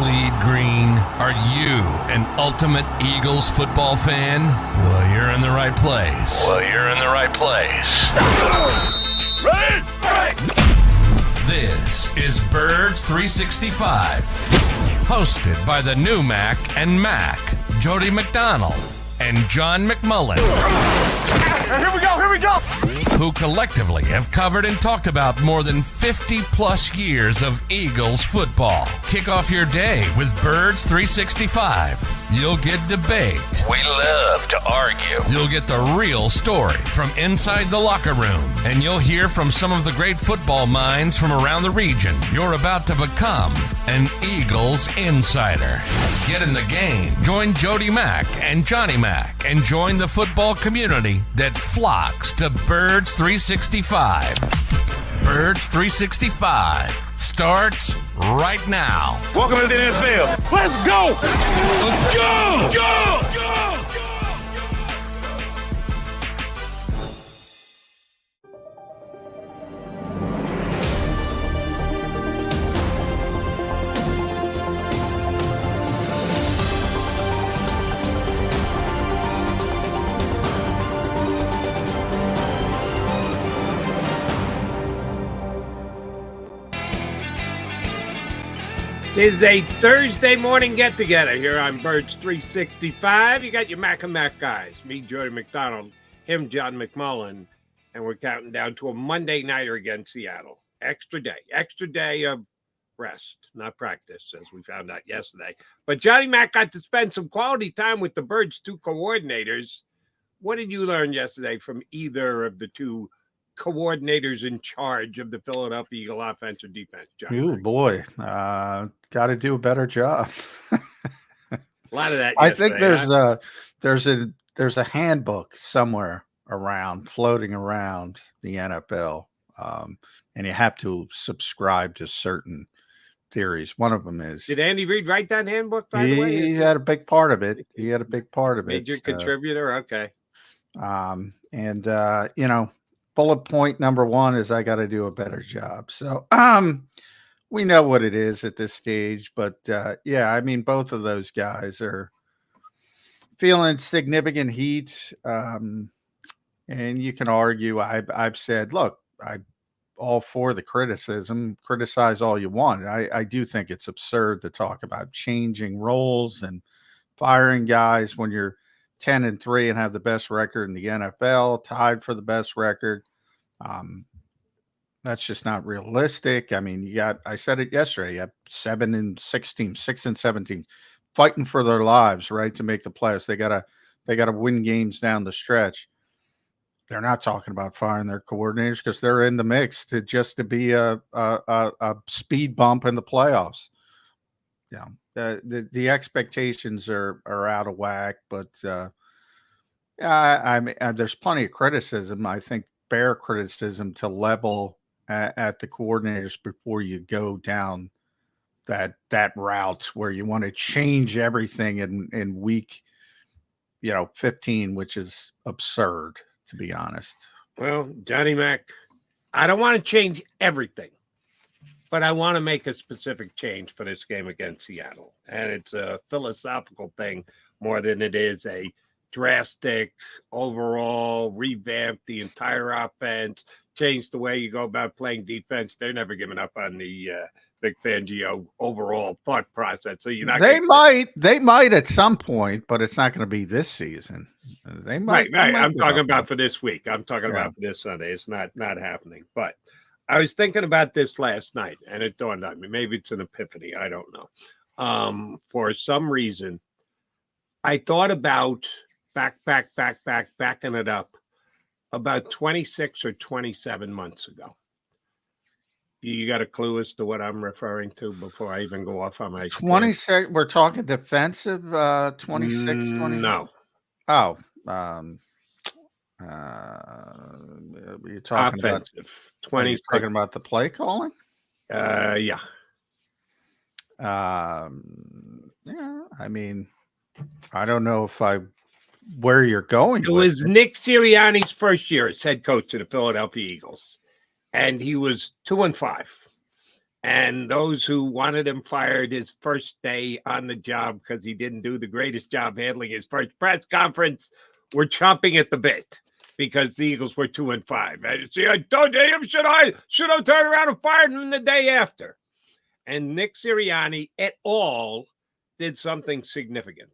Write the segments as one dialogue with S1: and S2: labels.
S1: bleed green? Are you an ultimate Eagles football fan? Well, you're in the right place. This is Birds 365, hosted by the new Mac and Mac, Jody McDonald and John McMullen.
S2: Here we go.
S1: Who collectively have covered and talked about more than 50 plus years of Eagles football. Kick off your day with Birds 365. You'll get debate.
S3: We love to argue.
S1: You'll get the real story from inside the locker room. And you'll hear from some of the great football minds from around the region. You're about to become an Eagles insider. Get in the game. Join Jody Mack and Johnny Mack and join the football community that flocks to Birds 365. Birds 365 starts right now.
S2: Welcome to the NFL. Let's go. Let's go. Go.
S4: It is a Thursday morning get-together here on Birds 365. You got your Mac and Mac guys, me, Jody McDonald, him, John McMullen, and we're counting down to a Monday nighter against Seattle. Extra day of rest, not practice, as we found out yesterday. But Johnny Mac got to spend some quality time with the Birds' two coordinators. What did you learn yesterday from either of the two coordinators in charge of the Philadelphia Eagle offense or defense, John?
S5: Oh boy, got to do a better job.
S4: A lot of that.
S5: I think there's a handbook somewhere floating around the NFL, and you have to subscribe to certain theories. One of them is.
S4: Did Andy Reid write that handbook? By the way,
S5: he had a big part of it.
S4: Major contributor. Okay.
S5: Bullet point number one is I got to do a better job. So we know what it is at this stage, but both of those guys are feeling significant heat. And you can argue, I've said, look, I'm all for the criticism, criticize all you want. I do think it's absurd to talk about changing roles and firing guys when you're 10-3 and have the best record in the NFL, tied for the best record. That's just not realistic. I mean, I said it yesterday, you have 7-16, 6-17 fighting for their lives, right? To make the playoffs. They gotta win games down the stretch. They're not talking about firing their coordinators because they're in the mix to be a speed bump in the playoffs. Yeah. The expectations are out of whack, but there's plenty of criticism. I think fair criticism to level at the coordinators before you go down that route where you want to change everything in week 15, which is absurd, to be honest.
S4: Well, Johnny Mac, I don't want to change everything, but I want to make a specific change for this game against Seattle. And it's a philosophical thing more than it is a drastic overall revamp the entire offense, change the way you go about playing defense. They're never giving up on the Vic Fangio overall thought process. So you're not.
S5: They might at some point, but it's not going to be this season. They might.
S4: Right. I'm talking about for this week. I'm talking about for this Sunday. It's not happening. But I was thinking about this last night, and it dawned on me. Maybe it's an epiphany. I don't know. For some reason, I thought about backing it up about 26 or 27 months ago. You got a clue as to what I'm referring to before I even go off on my
S5: 26? We're talking defensive 26, 20?
S4: No.
S5: Oh. You're talking
S4: offensive.
S5: about
S4: 20.
S5: You're talking about the play calling?
S4: Yeah.
S5: Yeah, I mean, I don't know where you're going.
S4: It was Nick Sirianni's first year as head coach of the Philadelphia Eagles, and he was 2-5. And those who wanted him fired his first day on the job because he didn't do the greatest job handling his first press conference were chomping at the bit because the Eagles were 2-5. See, I told you, should I turn around and fire him the day after? And Nick Sirianni et al. Did something significant.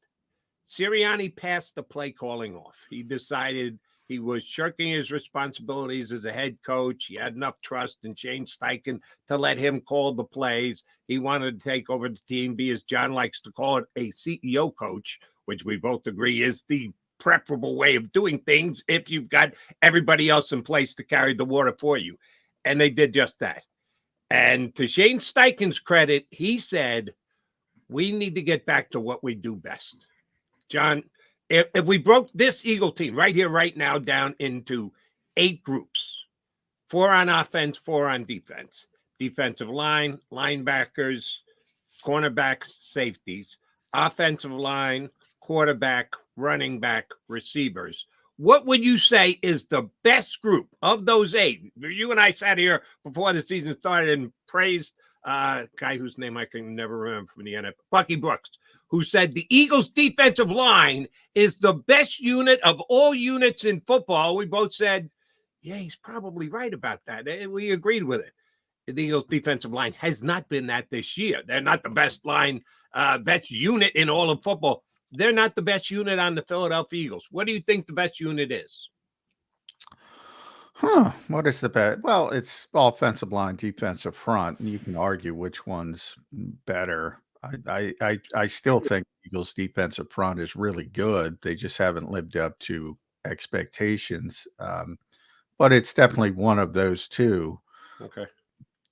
S4: Sirianni passed the play calling off. He decided he was shirking his responsibilities as a head coach. He had enough trust in Shane Steichen to let him call the plays. He wanted to take over the team, be, as John likes to call it, a CEO coach, which we both agree is the preferable way of doing things if you've got everybody else in place to carry the water for you. And they did just that. And to Shane Steichen's credit, he said, we need to get back to what we do best. John, if we broke this Eagle team right here, right now, down into 8 groups, 4 on offense, 4 on defense, defensive line, linebackers, cornerbacks, safeties, offensive line, quarterback, running back, receivers, what would you say is the best group of those 8? You and I sat here before the season started and praised a guy whose name I can never remember from the NFL, Bucky Brooks, who said the Eagles' defensive line is the best unit of all units in football. We both said, yeah, he's probably right about that. And we agreed with it. The Eagles' defensive line has not been that this year. They're not the best best unit in all of football. They're not the best unit on the Philadelphia Eagles. What do you think the best unit is?
S5: What is the best? Well, it's offensive line, defensive front, and you can argue which one's better. I still think Eagles' defensive front is really good. They just haven't lived up to expectations. But it's definitely one of those two.
S4: Okay.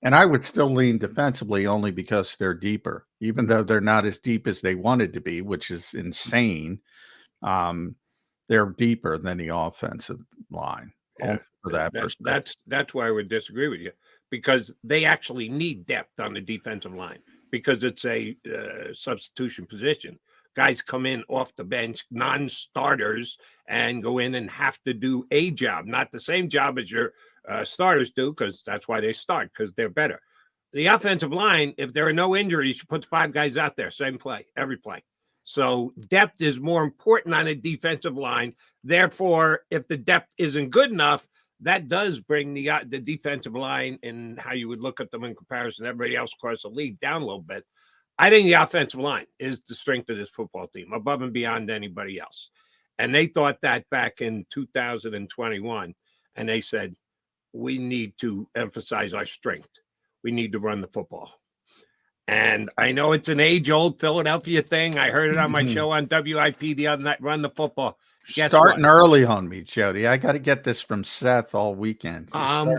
S5: And I would still lean defensively only because they're deeper, even though they're not as deep as they wanted to be, which is insane. They're deeper than the offensive line.
S4: Yeah,
S5: For that
S4: that's why I would disagree with you, because they actually need depth on the defensive line because it's a substitution position. Guys come in off the bench, non-starters, and go in and have to do a job, not the same job as your starters do, because that's why they start, because they're better. The offensive line, if there are no injuries, you put 5 guys out there, same play, every play. So depth is more important on a defensive line. Therefore, if the depth isn't good enough, that does bring the defensive line and how you would look at them in comparison to everybody else across the league down a little bit. I think the offensive line is the strength of this football team, above and beyond anybody else. And they thought that back in 2021, and they said, we need to emphasize our strength. We need to run the football. And I know it's an age-old Philadelphia thing. I heard it on my show on WIP the other night, run the football. Guess
S5: starting
S4: what?
S5: early on me, Jody. I got to get this from Seth all weekend.
S4: I'm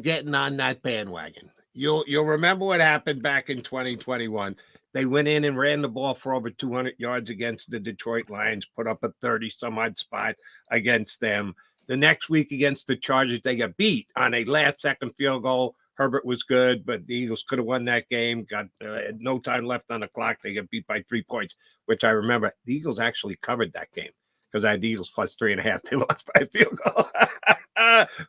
S4: getting on that bandwagon. You'll remember what happened back in 2021. They went in and ran the ball for over 200 yards against the Detroit Lions, put up a 30-some-odd spot against them. The next week against the Chargers, they got beat on a last-second field goal. Herbert was good, but the Eagles could have won that game. Got no time left on the clock. They got beat by 3 points, which I remember. The Eagles actually covered that game because I had the Eagles plus 3.5. They lost by a field goal.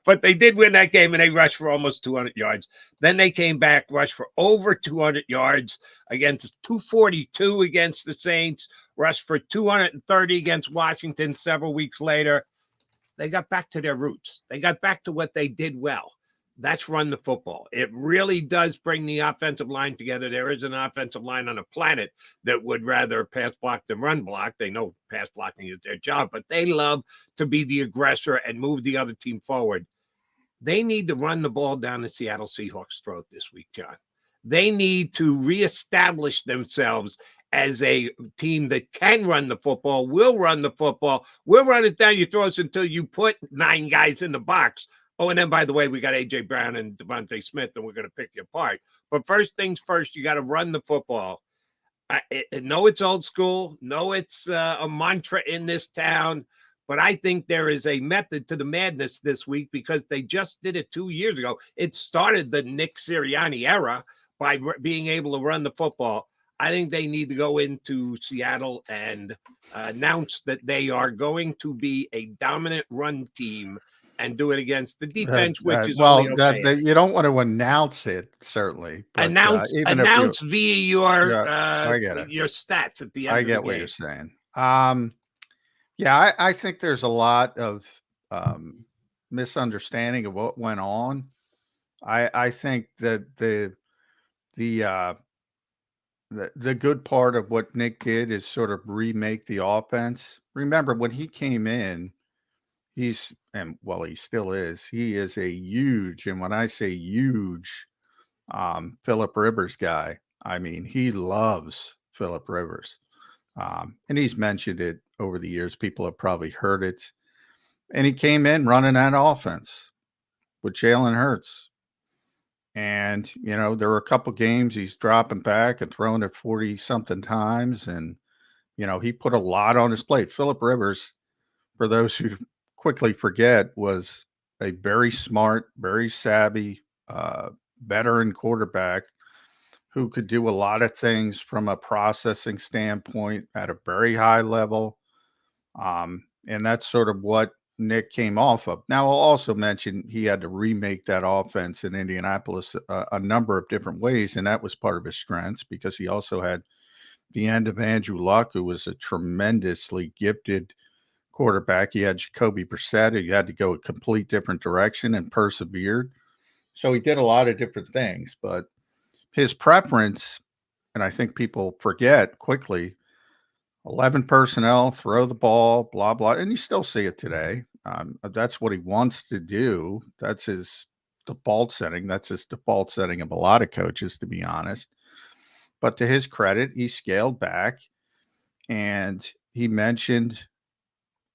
S4: But they did win that game, and they rushed for almost 200 yards. Then they came back, rushed for over 200 yards against 242 against the Saints, rushed for 230 against Washington several weeks later. They got back to their roots. They got back to what they did well. That's run the football. It really does bring the offensive line together. There is an offensive line on the planet that would rather pass block than run block. They know pass blocking is their job, but they love to be the aggressor and move the other team forward. They need to run the ball down the Seattle Seahawks' throat this week, John. They need to reestablish themselves as a team that can run the football, will run the football, will run it down your throats until you put 9 guys in the box. Oh, and then, by the way, we got A.J. Brown and Devontae Smith, and we're going to pick you apart. But first things first, you got to run the football. I know it's old school. No, it's a mantra in this town. But I think there is a method to the madness this week because they just did it 2 years ago. It started the Nick Sirianni era by being able to run the football. I think they need to go into Seattle and announce that they are going to be a dominant run team and do it against the defense, which is only okay.
S5: You don't want to announce it, certainly. But even
S4: announce via your
S5: I get it.
S4: your stats at the end.
S5: I get what you're saying. Yeah, I think there's a lot of misunderstanding of what went on. I think that the good part of what Nick did is sort of remake the offense. Remember, when he came in, he still is. He is a huge, and when I say huge, Phillip Rivers guy. I mean, he loves Phillip Rivers. And he's mentioned it over the years. People have probably heard it. And he came in running that offense with Jalen Hurts. And, there were a couple games he's dropping back and throwing it 40-something times. And, he put a lot on his plate. Phillip Rivers, for those who quickly forget, was a very smart, very savvy veteran quarterback who could do a lot of things from a processing standpoint at a very high level. And that's sort of what Nick came off of. Now, I'll also mention he had to remake that offense in Indianapolis a number of different ways, and that was part of his strengths because he also had the end of Andrew Luck, who was a tremendously gifted quarterback. He had Jacoby Brissett, who had to go a complete different direction and persevered. So he did a lot of different things, but his preference, and I think people forget quickly, 11 personnel, throw the ball, blah, blah. And you still see it today. That's what he wants to do. That's his default setting. That's his default setting of a lot of coaches, to be honest. But to his credit, he scaled back and he mentioned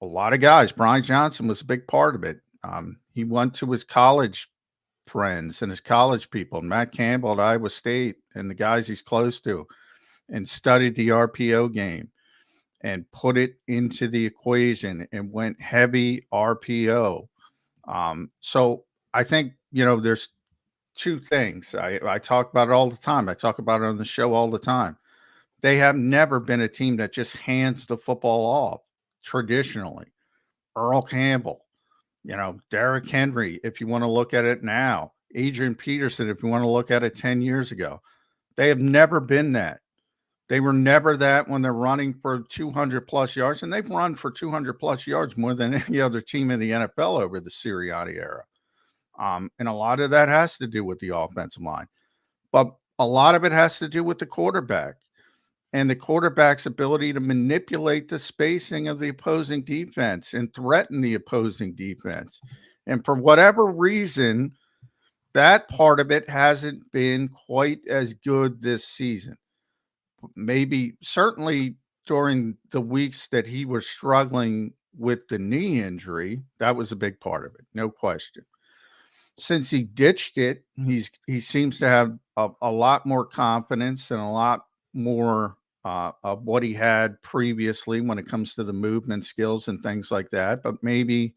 S5: a lot of guys. Brian Johnson was a big part of it. He went to his college friends and his college people, Matt Campbell at Iowa State and the guys he's close to, and studied the RPO game and put it into the equation and went heavy RPO. So I think, there's two things. I talk about it all the time. I talk about it on the show all the time. They have never been a team that just hands the football off traditionally. Earl Campbell, Derrick Henry, if you want to look at it now, Adrian Peterson, if you want to look at it 10 years ago, they have never been that. They were never that when they're running for 200 plus yards, and they've run for 200 plus yards more than any other team in the NFL over the Sirianni era. And a lot of that has to do with the offensive line, but a lot of it has to do with the quarterback and the quarterback's ability to manipulate the spacing of the opposing defense and threaten the opposing defense. And for whatever reason, that part of it hasn't been quite as good this season. Maybe certainly during the weeks that he was struggling with the knee injury, that was a big part of it. No question. Since he ditched it, he seems to have a lot more confidence and a lot more of what he had previously when it comes to the movement skills and things like that. But maybe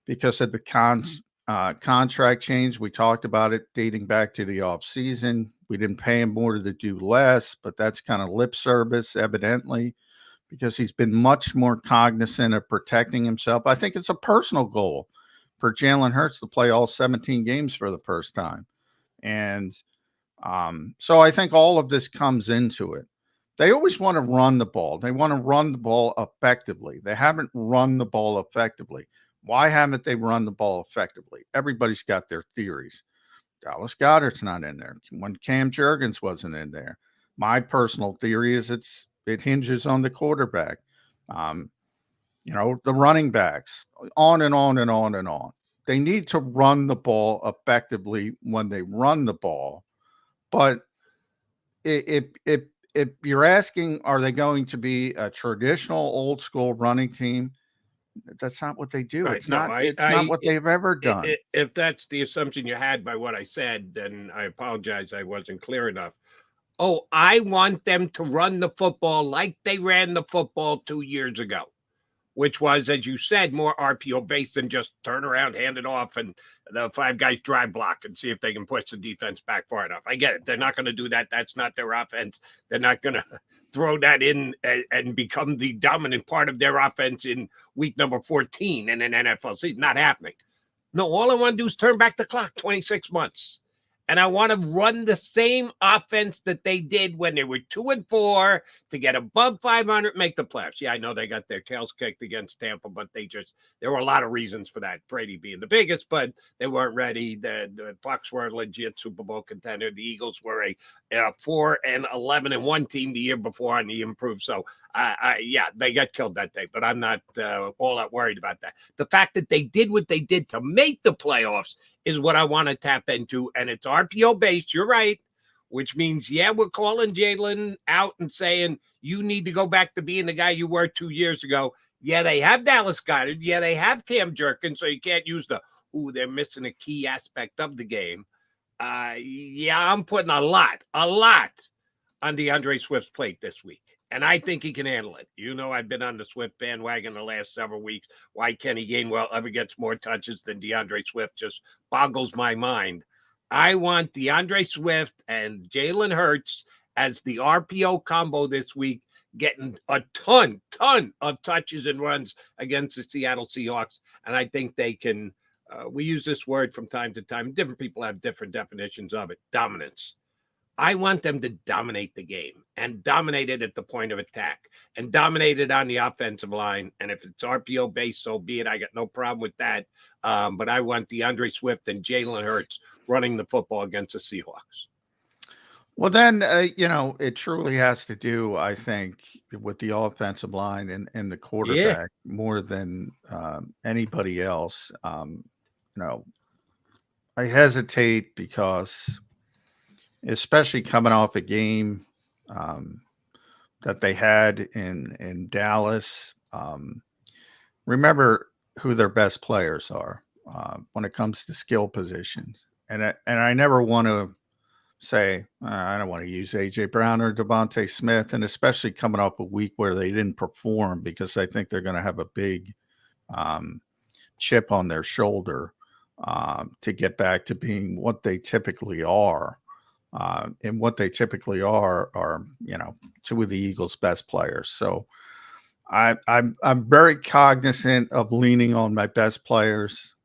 S5: because of the contract change, we talked about it dating back to the off season. We didn't pay him more to do less, but that's kind of lip service, evidently, because he's been much more cognizant of protecting himself. I think it's a personal goal for Jalen Hurts to play all 17 games for the first time. And so I think all of this comes into it. They always want to run the ball. They want to run the ball effectively. They haven't run the ball effectively. Why haven't they run the ball effectively? Everybody's got their theories. Dallas Goedert's not in there. When Cam Jurgens wasn't in there. My personal theory is it hinges on the quarterback. The running backs, on and on and on and on. They need to run the ball effectively when they run the ball. But if you're asking, are they going to be a traditional old school running team? That's not what they do.
S4: Right.
S5: It's not what they've ever done.
S4: If that's the assumption you had by what I said, then I apologize. I wasn't clear enough. Oh, I want them to run the football like they ran the football 2 years ago. which was, as you said, more RPO based than just turn around, hand it off, and the 5 guys drive block and see if they can push the defense back far enough. I get it. They're not going to do that. That's not their offense. They're not going to throw that in and become the dominant part of their offense in week number 14 in an NFL season. Not happening. No, all I want to do is turn back the clock 26 months. And I want to run the same offense that they did when they were 2-4 to get above 500, make the playoffs. Yeah, I know they got their tails kicked against Tampa, but there were a lot of reasons for that. Brady being the biggest, but they weren't ready. The Bucs were a legit Super Bowl contender. The Eagles were a 4-11-1 team the year before, and he improved. So, yeah, they got killed that day, but I'm not all that worried about that. The fact that they did what they did to make the playoffs is what I want to tap into, and it's RPO based. You're right, which means, yeah, we're calling Jalen out and saying you need to go back to being the guy you were 2 years ago. Yeah, they have Dallas Goedert. Yeah, they have Cam Jerkin, so you can't use they're missing a key aspect of the game. Yeah, I'm putting a lot on DeAndre Swift's plate this week. And I think he can handle it. You know, I've been on the Swift bandwagon the last several weeks. Why Kenny Gainwell ever gets more touches than DeAndre Swift just boggles my mind. I want DeAndre Swift and Jalen Hurts as the RPO combo this week, getting a ton of touches and runs against the Seattle Seahawks. And I think they can, we use this word from time to time. Different people have different definitions of it. Dominance. I want them to dominate the game and dominate it at the point of attack and dominate it on the offensive line. And if it's RPO based, so be it. I got no problem with that. But I want DeAndre Swift and Jalen Hurts running the football against the Seahawks.
S5: Well, then, it truly has to do, I think, with the offensive line and the quarterback more than anybody else. I hesitate because, especially coming off a game that they had in Dallas. Remember who their best players are when it comes to skill positions. And I never want to say, I don't want to use A.J. Brown or Devontae Smith, and especially coming off a week where they didn't perform, because I think they're going to have a big chip on their shoulder to get back to being what they typically are. And what they typically are, two of the Eagles' best players. So I'm very cognizant of leaning on my best players.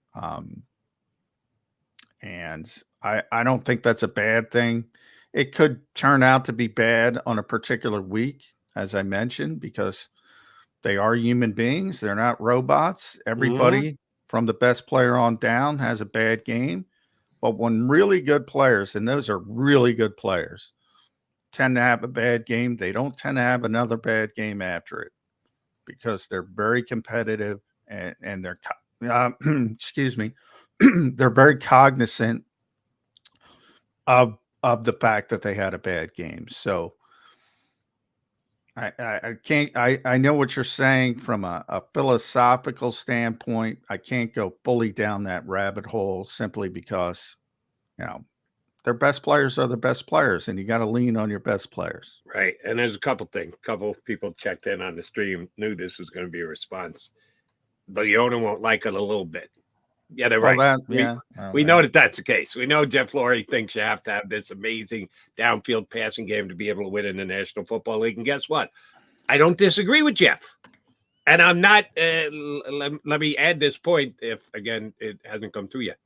S5: And I don't think that's a bad thing. It could turn out to be bad on a particular week, as I mentioned, because they are human beings. They're not robots. Everybody from the best player on down has a bad game. But when really good players, and those are really good players, tend to have a bad game, they don't tend to have another bad game after it, because they're very competitive and they're, excuse me, they're very cognizant of the fact that they had a bad game. So I know what you're saying from a philosophical standpoint. I can't go fully down that rabbit hole simply because, their best players are the best players, and you got to lean on your best players.
S4: Right. And there's a couple things. A couple of people checked in on the stream, knew this was going to be a response. The owner won't like it a little bit. Yeah, they're right. We know that that's the case. We know Jeff Lurie thinks you have to have this amazing downfield passing game to be able to win in the National Football League. And guess what? I don't disagree with Jeff. And I'm not, let me add this point if, again, it hasn't come through yet.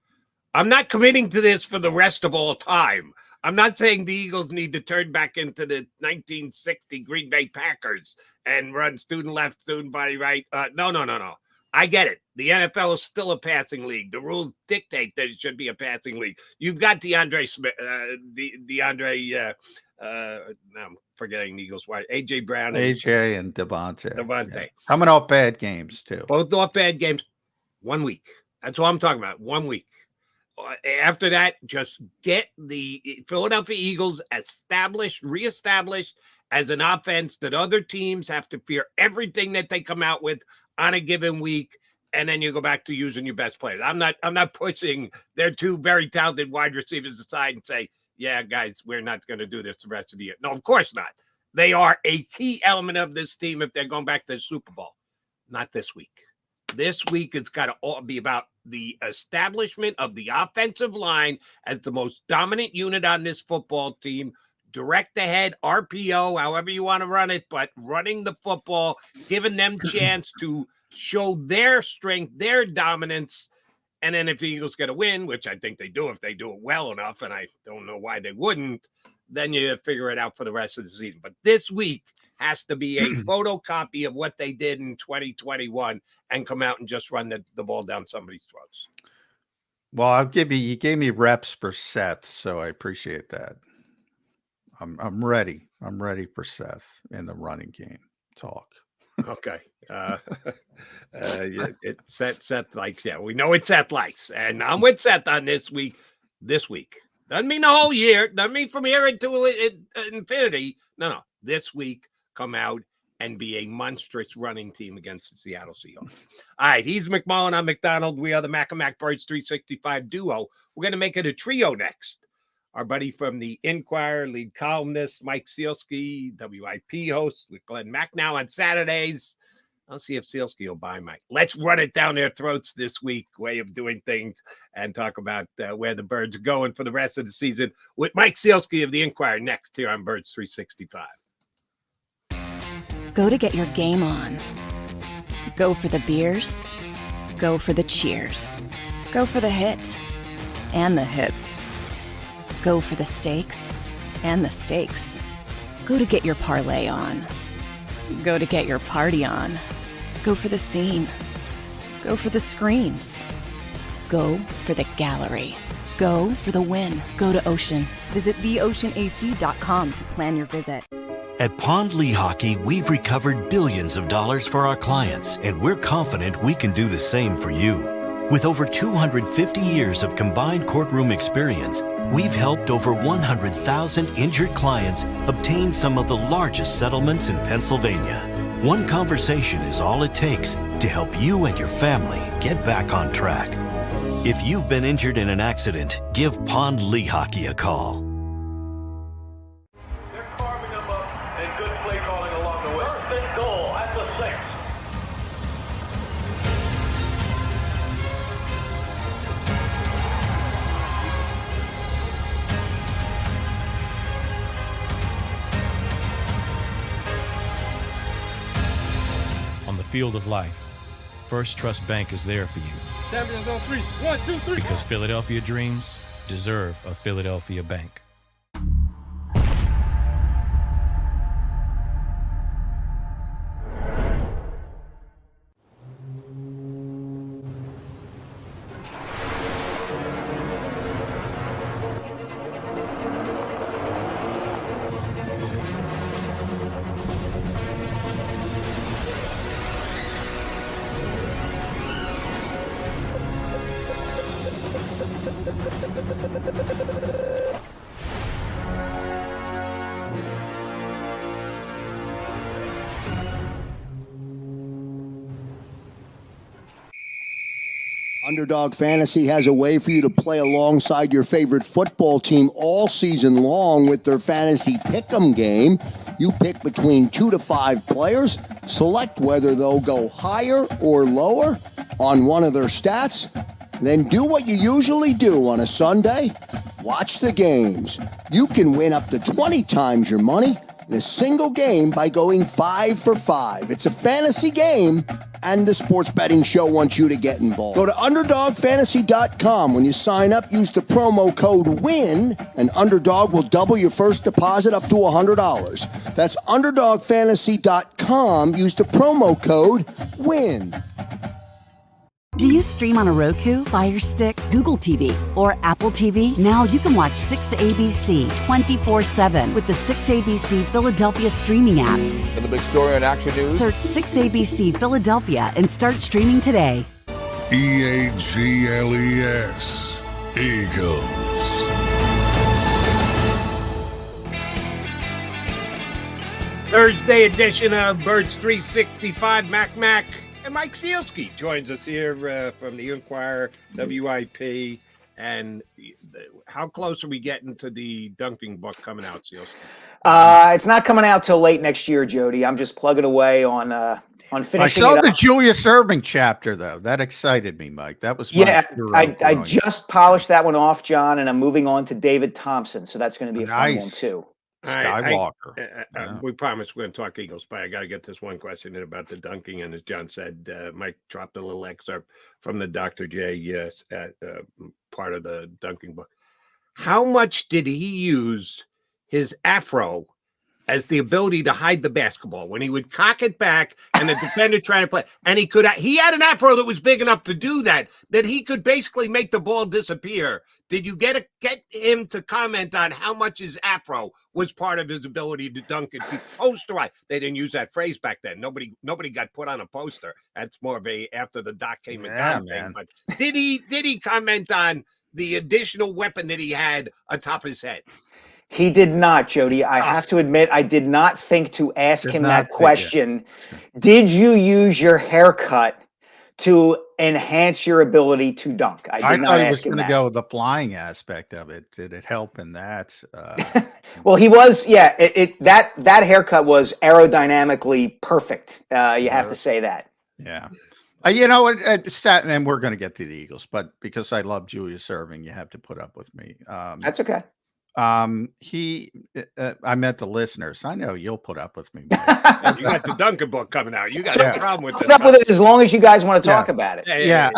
S4: I'm not committing to this for the rest of all time. I'm not saying the Eagles need to turn back into the 1960 Green Bay Packers and run student left, student body right. No. I get it. The NFL is still a passing league. The rules dictate that it should be a passing league. You've got DeAndre Smith, I'm forgetting the Eagles. Why? A.J. Brown.
S5: A.J. and Devontae.
S4: Yeah.
S5: Coming off bad games, too.
S4: Both off bad games. 1 week. That's what I'm talking about. 1 week. After that, just get the Philadelphia Eagles reestablished as an offense that other teams have to fear everything that they come out with on a given week, and then you go back to using your best players. I'm not pushing their two very talented wide receivers aside and say, yeah, guys, we're not going to do this the rest of the year. No, of course not. They are a key element of this team if they're going back to the Super Bowl. Not this week. This week, it's got to all be about the establishment of the offensive line as the most dominant unit on this football team. Direct ahead, RPO, however you want to run it, but running the football, giving them chance to show their strength, their dominance. And then if the Eagles get a win, which I think they do if they do it well enough, and I don't know why they wouldn't, then you figure it out for the rest of the season. But this week has to be a photocopy of what they did in 2021 and come out and just run the ball down somebody's throats.
S5: Well, you gave me reps per Seth, so I appreciate that. I'm ready. I'm ready for Seth in the running game talk.
S4: Okay. Seth likes, we know what Seth likes. And I'm with Seth on this week. Doesn't mean the whole year. Doesn't mean from here into infinity. No. This week, come out and be a monstrous running team against the Seattle Seahawks. All right. He's McMullen. I'm McDonald. We are the Mac and Mac Birds 365 duo. We're going to make it a trio next. Our buddy from the Inquirer, lead columnist, Mike Sealski, WIP host with Glenn Mack now on Saturdays. I'll see if Sealski will buy Mike. Let's run it down their throats this week, way of doing things, and talk about where the Birds are going for the rest of the season with Mike Sealski of the Inquirer next here on Birds 365.
S6: Go to get your game on. Go for the beers. Go for the cheers. Go for the hit and the hits. Go for the stakes and the stakes. Go to get your parlay on. Go to get your party on. Go for the scene. Go for the screens. Go for the gallery. Go for the win. Go to Ocean. Visit theoceanac.com to plan your visit.
S7: At Pond Lehocky, we've recovered billions of dollars for our clients, and we're confident we can do the same for you. With over 250 years of combined courtroom experience, we've helped over 100,000 injured clients obtain some of the largest settlements in Pennsylvania. One conversation is all it takes to help you and your family get back on track. If you've been injured in an accident, give Pond Lehocky a call.
S2: They're carving them up and good play calling along the way. First and goal at the 6.
S8: On the field of life, First Trust Bank is there for you.
S2: Champions on 3. 1, 2, 3.
S8: Because Philadelphia dreams deserve a Philadelphia bank.
S9: Underdog Fantasy has a way for you to play alongside your favorite football team all season long with their Fantasy Pick'em game. You pick between 2 to 5 players, select whether they'll go higher or lower on one of their stats, then do what you usually do on a Sunday, watch the games. You can win up to 20 times your money in a single game by going 5 for 5. It's a fantasy game, and the Sports Betting Show wants you to get involved. Go to UnderdogFantasy.com. When you sign up, use the promo code WIN, and Underdog will double your first deposit up to $100. That's UnderdogFantasy.com. Use the promo code WIN.
S10: Do you stream on a Roku, Fire Stick, Google TV, or Apple TV? Now you can watch 6ABC 24/7 with the 6ABC Philadelphia streaming app.
S11: And the big story on Action News?
S10: Search 6ABC Philadelphia and start streaming today.
S12: EAGLES, Eagles.
S4: Thursday edition of Birds 365. Mac and Mike Sealski joins us here from the Inquirer, WIP. And how close are we getting to the dunking book coming out, Sealski?
S13: It's not coming out till late next year, Jody. I'm just plugging away on on
S5: I
S13: finishing
S5: saw
S13: it
S5: the
S13: up.
S5: Julius Erving chapter, though. That excited me, Mike. That was my hero
S13: I
S5: growing
S13: just polished that one off, John, and I'm moving on to David Thompson. So that's going to be a fun one
S5: Nice.
S13: too.
S5: Skywalker.
S4: We promised we're going to talk Eagles, but I got to get this one question in about the dunking. And as John said, Mike dropped a little excerpt from the Dr. J part of the dunking book. How much did he use his afro as the ability to hide the basketball when he would cock it back and the defender trying to play? And he had an afro that was big enough to do that he could basically make the ball disappear. Did you get him to comment on how much his afro was part of his ability to dunk and be posterized? They didn't use that phrase back then. Nobody got put on a poster. That's more of a after the doc came and down thing. But did he comment on the additional weapon that he had atop his head?
S13: He did not, Jody. I have to admit, I did not think to ask him that question. Did you use your haircut to enhance your ability to dunk? I did not
S5: thought he
S13: ask
S5: was
S13: him
S5: going to
S13: that.
S5: go with the flying aspect of it. Did it help in that?
S13: Well, he was, yeah. That haircut was aerodynamically perfect. You have to say that.
S5: Yeah. You know, and we're going to get to the Eagles, but because I love Julius Erving, you have to put up with me.
S13: That's okay.
S5: I meant the listeners. I know you'll put up with me.
S4: You got the Duncan book coming out. You got no problem with
S13: Put up with it as long as you guys want to talk about it.
S5: Yeah.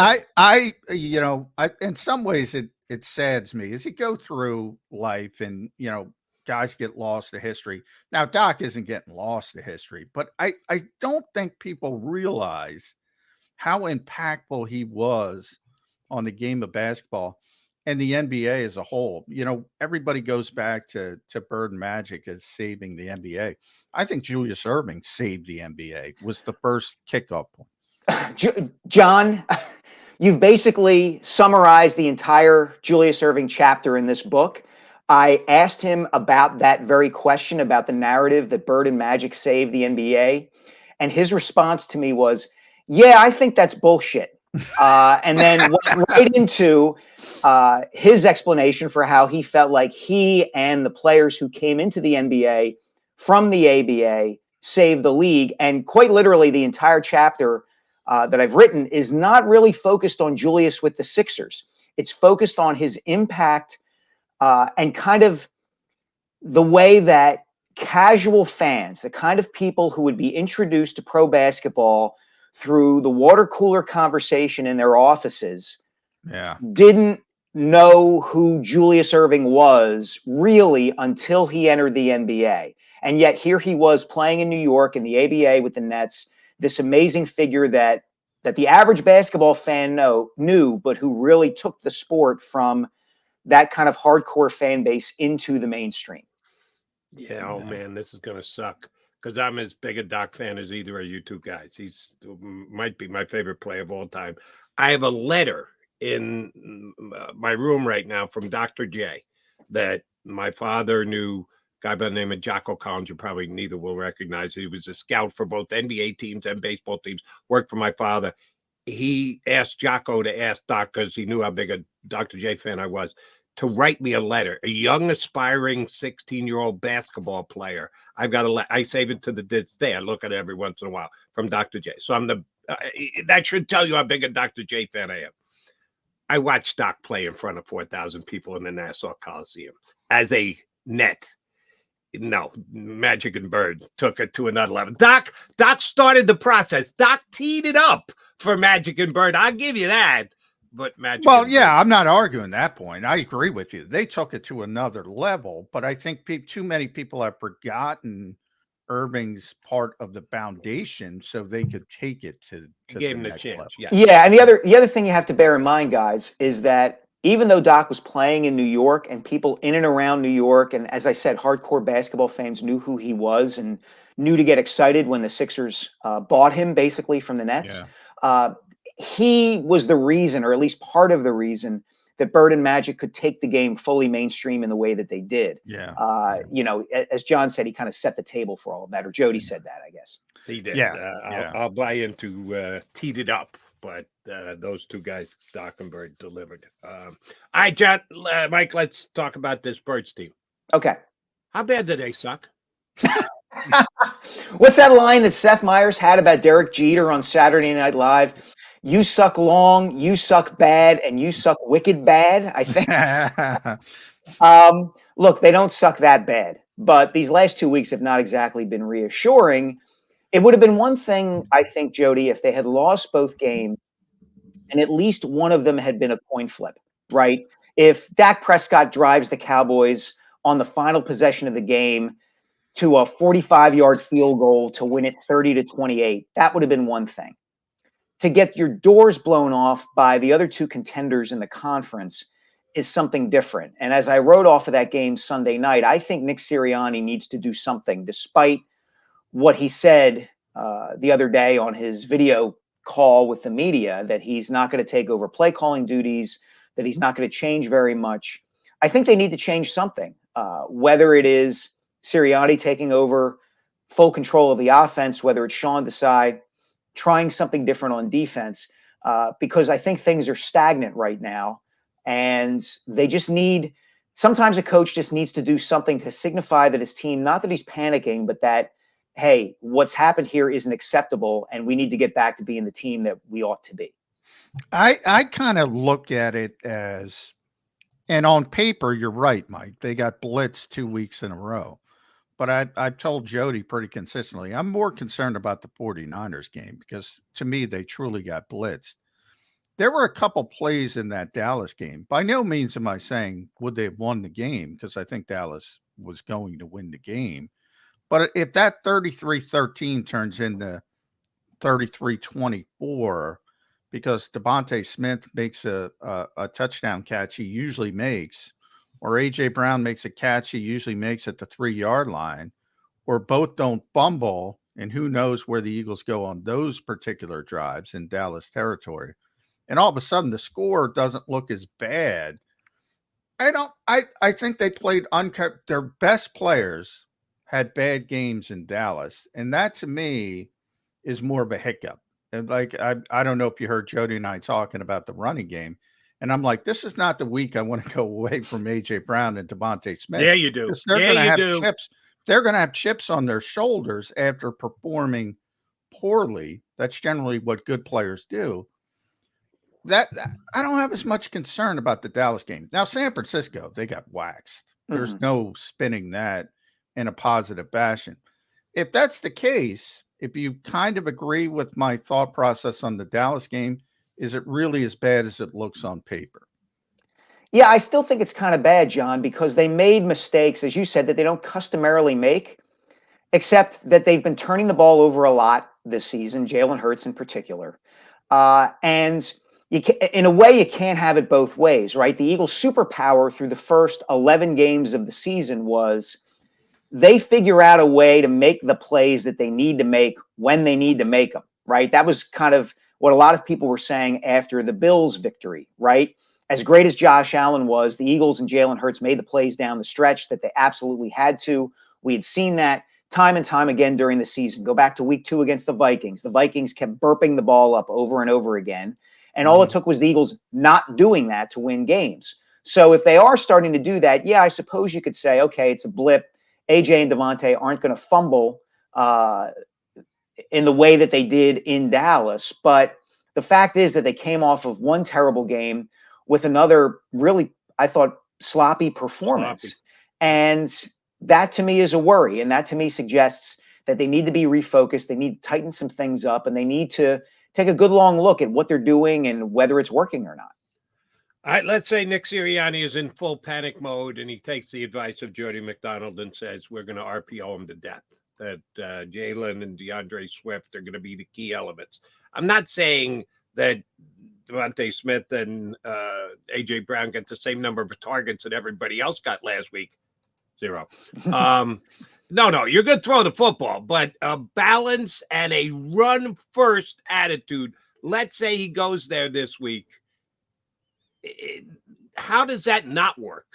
S5: You know, in some ways it saddens me as you go through life and, you know, guys get lost to history. Now, Doc isn't getting lost to history, but I don't think people realize how impactful he was on the game of basketball and the NBA as a whole. You know, everybody goes back to Bird and Magic as saving the NBA. I think Julius Erving saved the NBA, was the first kickoff point.
S13: John, you've basically summarized the entire Julius Erving chapter in this book. I asked him about that very question about the narrative that Bird and Magic saved the NBA. And his response to me was, yeah, I think that's bullshit. And then went right into his explanation for how he felt like he and the players who came into the NBA from the ABA saved the league. And quite literally, the entire chapter that I've written is not really focused on Julius with the Sixers. It's focused on his impact and kind of the way that casual fans, the kind of people who would be introduced to pro basketball through the water cooler conversation in their offices, didn't know who Julius Erving was really until he entered the NBA. And yet here he was playing in New York in the ABA with the Nets, this amazing figure that the average basketball fan knew, but who really took the sport from that kind of hardcore fan base into the mainstream.
S4: Yeah, oh man, this is gonna suck because I'm as big a Doc fan as either of you two guys. He's might be my favorite player of all time. I have a letter in my room right now from Dr. J that my father knew. A guy by the name of Jocko Collins. You probably neither will recognize it. He was a scout for both NBA teams and baseball teams. Worked for my father. He asked Jocko to ask Doc because he knew how big a Dr. J fan I was, to write me a letter. A young, aspiring 16-year-old basketball player. I've got I save it to this day. I look at it every once in a while from Dr. J. So I'm that should tell you how big a Dr. J fan I am. I watched Doc play in front of 4,000 people in the Nassau Coliseum as a net. No, Magic and Bird took it to another level. Doc started the process. Doc teed it up for Magic and Bird. I'll give you that. But Magic.
S5: Well, yeah, I'm not arguing that point. I agree with you. They took it to another level, but I think too many people have forgotten Irving's part of the foundation, so they could take it to
S4: gave him
S5: the
S4: the
S5: next
S4: chance.
S5: level.
S13: Yeah, and the other thing you have to bear in mind, guys, is that even though Doc was playing in New York and people in and around New York, and as I said, hardcore basketball fans knew who he was and knew to get excited when the Sixers bought him basically from the Nets. Yeah. He was the reason, or at least part of the reason, that Bird and Magic could take the game fully mainstream in the way that they did.
S5: Yeah.
S13: You know, as John said, he kind of set the table for all of that, or Jody said that, I guess.
S4: He did.
S5: Yeah.
S4: I'll buy into teed it up, but those two guys, Doc and Bird, delivered. All right, John, Mike, let's talk about this Birds team.
S13: Okay.
S4: How bad did they suck?
S13: What's that line that Seth Meyers had about Derek Jeter on Saturday Night Live? You suck long, you suck bad, and you suck wicked bad, I think. Look, they don't suck that bad, but these last 2 weeks have not exactly been reassuring. It would have been one thing, I think, Jody, if they had lost both games and at least one of them had been a coin flip, right? If Dak Prescott drives the Cowboys on the final possession of the game to a 45-yard field goal to win it 30-28, that would have been one thing. To get your doors blown off by the other two contenders in the conference is something different. And as I wrote off of that game Sunday night, I think Nick Sirianni needs to do something, despite what he said the other day on his video call with the media, that he's not going to take over play calling duties, that he's not going to change very much. I think they need to change something, whether it is Sirianni taking over full control of the offense, whether it's Sean Desai trying something different on defense, because I think things are stagnant right now. And they just need, sometimes a coach just needs to do something to signify that his team, not that he's panicking, but that, hey, what's happened here isn't acceptable, and we need to get back to being the team that we ought to be.
S5: I kind of look at it as, and on paper, you're right, Mike. They got blitzed 2 weeks in a row. But I've told Jody pretty consistently, I'm more concerned about the 49ers game because to me, they truly got blitzed. There were a couple plays in that Dallas game. By no means am I saying would they have won the game, because I think Dallas was going to win the game. But if that 33-13 turns into 33-24 because Devontae Smith makes a touchdown catch he usually makes, or A.J. Brown makes a catch he usually makes at the 3-yard line, or both don't fumble, and who knows where the Eagles go on those particular drives in Dallas territory, and all of a sudden the score doesn't look as bad. I think they played uncut. Their best players had bad games in Dallas, and that to me is more of a hiccup. And like I don't know if you heard Jody and I talking about the running game, and I'm like, this is not the week I want to go away from A.J. Brown and Devontae Smith.
S4: Yeah, you do.
S5: They're going to have chips. They're going to have chips on their shoulders after performing poorly. That's generally what good players do. That I don't have as much concern about the Dallas game. Now, San Francisco, they got waxed. There's no spinning that in a positive fashion. If that's the case, if you kind of agree with my thought process on the Dallas game, is it really as bad as it looks on paper?
S13: Yeah, I still think it's kind of bad, John, because they made mistakes, as you said, that they don't customarily make, except that they've been turning the ball over a lot this season, Jalen Hurts in particular. And you can, in a way, you can't have it both ways, right? The Eagles' superpower through the first 11 games of the season was they figure out a way to make the plays that they need to make when they need to make them, right? That was kind of what a lot of people were saying after the Bills' victory, right? As great as Josh Allen was, the Eagles and Jalen Hurts made the plays down the stretch that they absolutely had to. We had seen that time and time again during the season. Go back to week 2 against the Vikings. The Vikings kept burping the ball up over and over again. And all it took was the Eagles not doing that to win games. So if they are starting to do that, yeah, I suppose you could say, okay, it's a blip. AJ and Devontae aren't going to fumble in the way that they did in Dallas. But the fact is that they came off of one terrible game with another really, I thought, sloppy performance. And that to me is a worry. And that to me suggests that they need to be refocused. They need to tighten some things up, and they need to take a good long look at what they're doing and whether it's working or not.
S4: All right, let's say Nick Sirianni is in full panic mode and he takes the advice of Jody McDonald and says, we're going to RPO him to death, that Jalen and DeAndre Swift are going to be the key elements. I'm not saying that Devontae Smith and A.J. Brown get the same number of targets that everybody else got last week. 0. No, you're going to throw the football, but a balance and a run-first attitude. Let's say he goes there this week. How does that not work?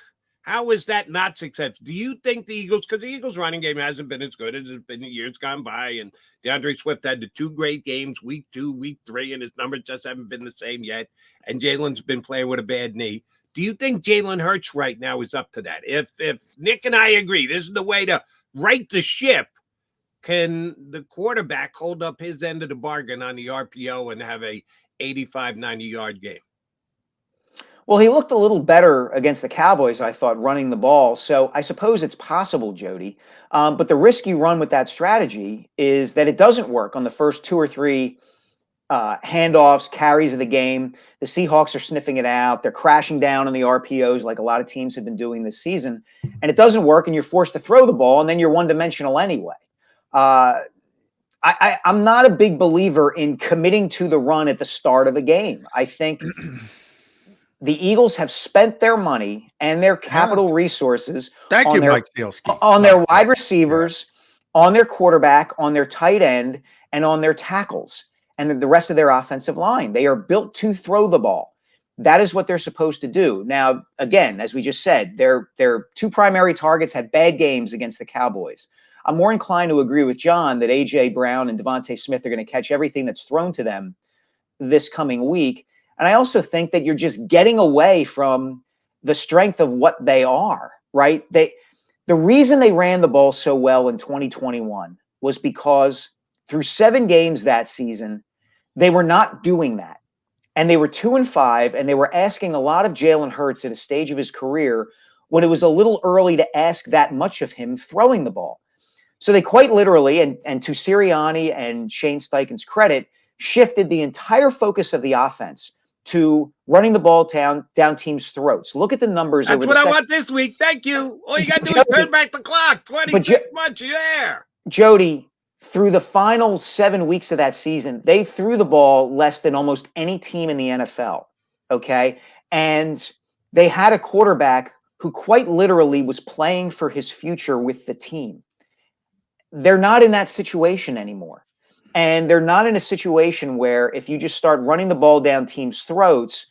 S4: How is that not successful? Do you think the Eagles, because the Eagles running game hasn't been as good as it's been in years gone by, and DeAndre Swift had the 2 great games, week 2, week 3, and his numbers just haven't been the same yet, and Jalen's been playing with a bad knee. Do you think Jalen Hurts right now is up to that? If Nick and I agree, this is the way to right the ship, can the quarterback hold up his end of the bargain on the RPO and have a 85, 90-yard game?
S13: Well, he looked a little better against the Cowboys, I thought, running the ball. So I suppose it's possible, Jody. But the risk you run with that strategy is that it doesn't work on the first 2 or 3 handoffs, carries of the game. The Seahawks are sniffing it out. They're crashing down on the RPOs like a lot of teams have been doing this season. And it doesn't work, and you're forced to throw the ball, and then you're one-dimensional anyway. I'm not a big believer in committing to the run at the start of a game. I think the Eagles have spent their money and their capital resources on their wide receivers, on their quarterback, on their tight end, and on their tackles, and the rest of their offensive line. They are built to throw the ball. That is what they're supposed to do. Now, again, as we just said, their 2 primary targets had bad games against the Cowboys. I'm more inclined to agree with John that A.J. Brown and Devontae Smith are going to catch everything that's thrown to them this coming week. And I also think that you're just getting away from the strength of what they are, right? The reason they ran the ball so well in 2021 was because through 7 games that season, they were not doing that. And they were 2-5, and they were asking a lot of Jalen Hurts at a stage of his career when it was a little early to ask that much of him throwing the ball. So they quite literally, and to Sirianni and Shane Steichen's credit, shifted the entire focus of the offense to running the ball down teams' throats. Look at the numbers.
S4: That's what I want this week. Thank you. All you got to do is turn back the clock. 26 months, you're there.
S13: Jody, through the final 7 weeks of that season, they threw the ball less than almost any team in the NFL, okay? And they had a quarterback who quite literally was playing for his future with the team. They're not in that situation anymore. And they're not in a situation where if you just start running the ball down teams' throats,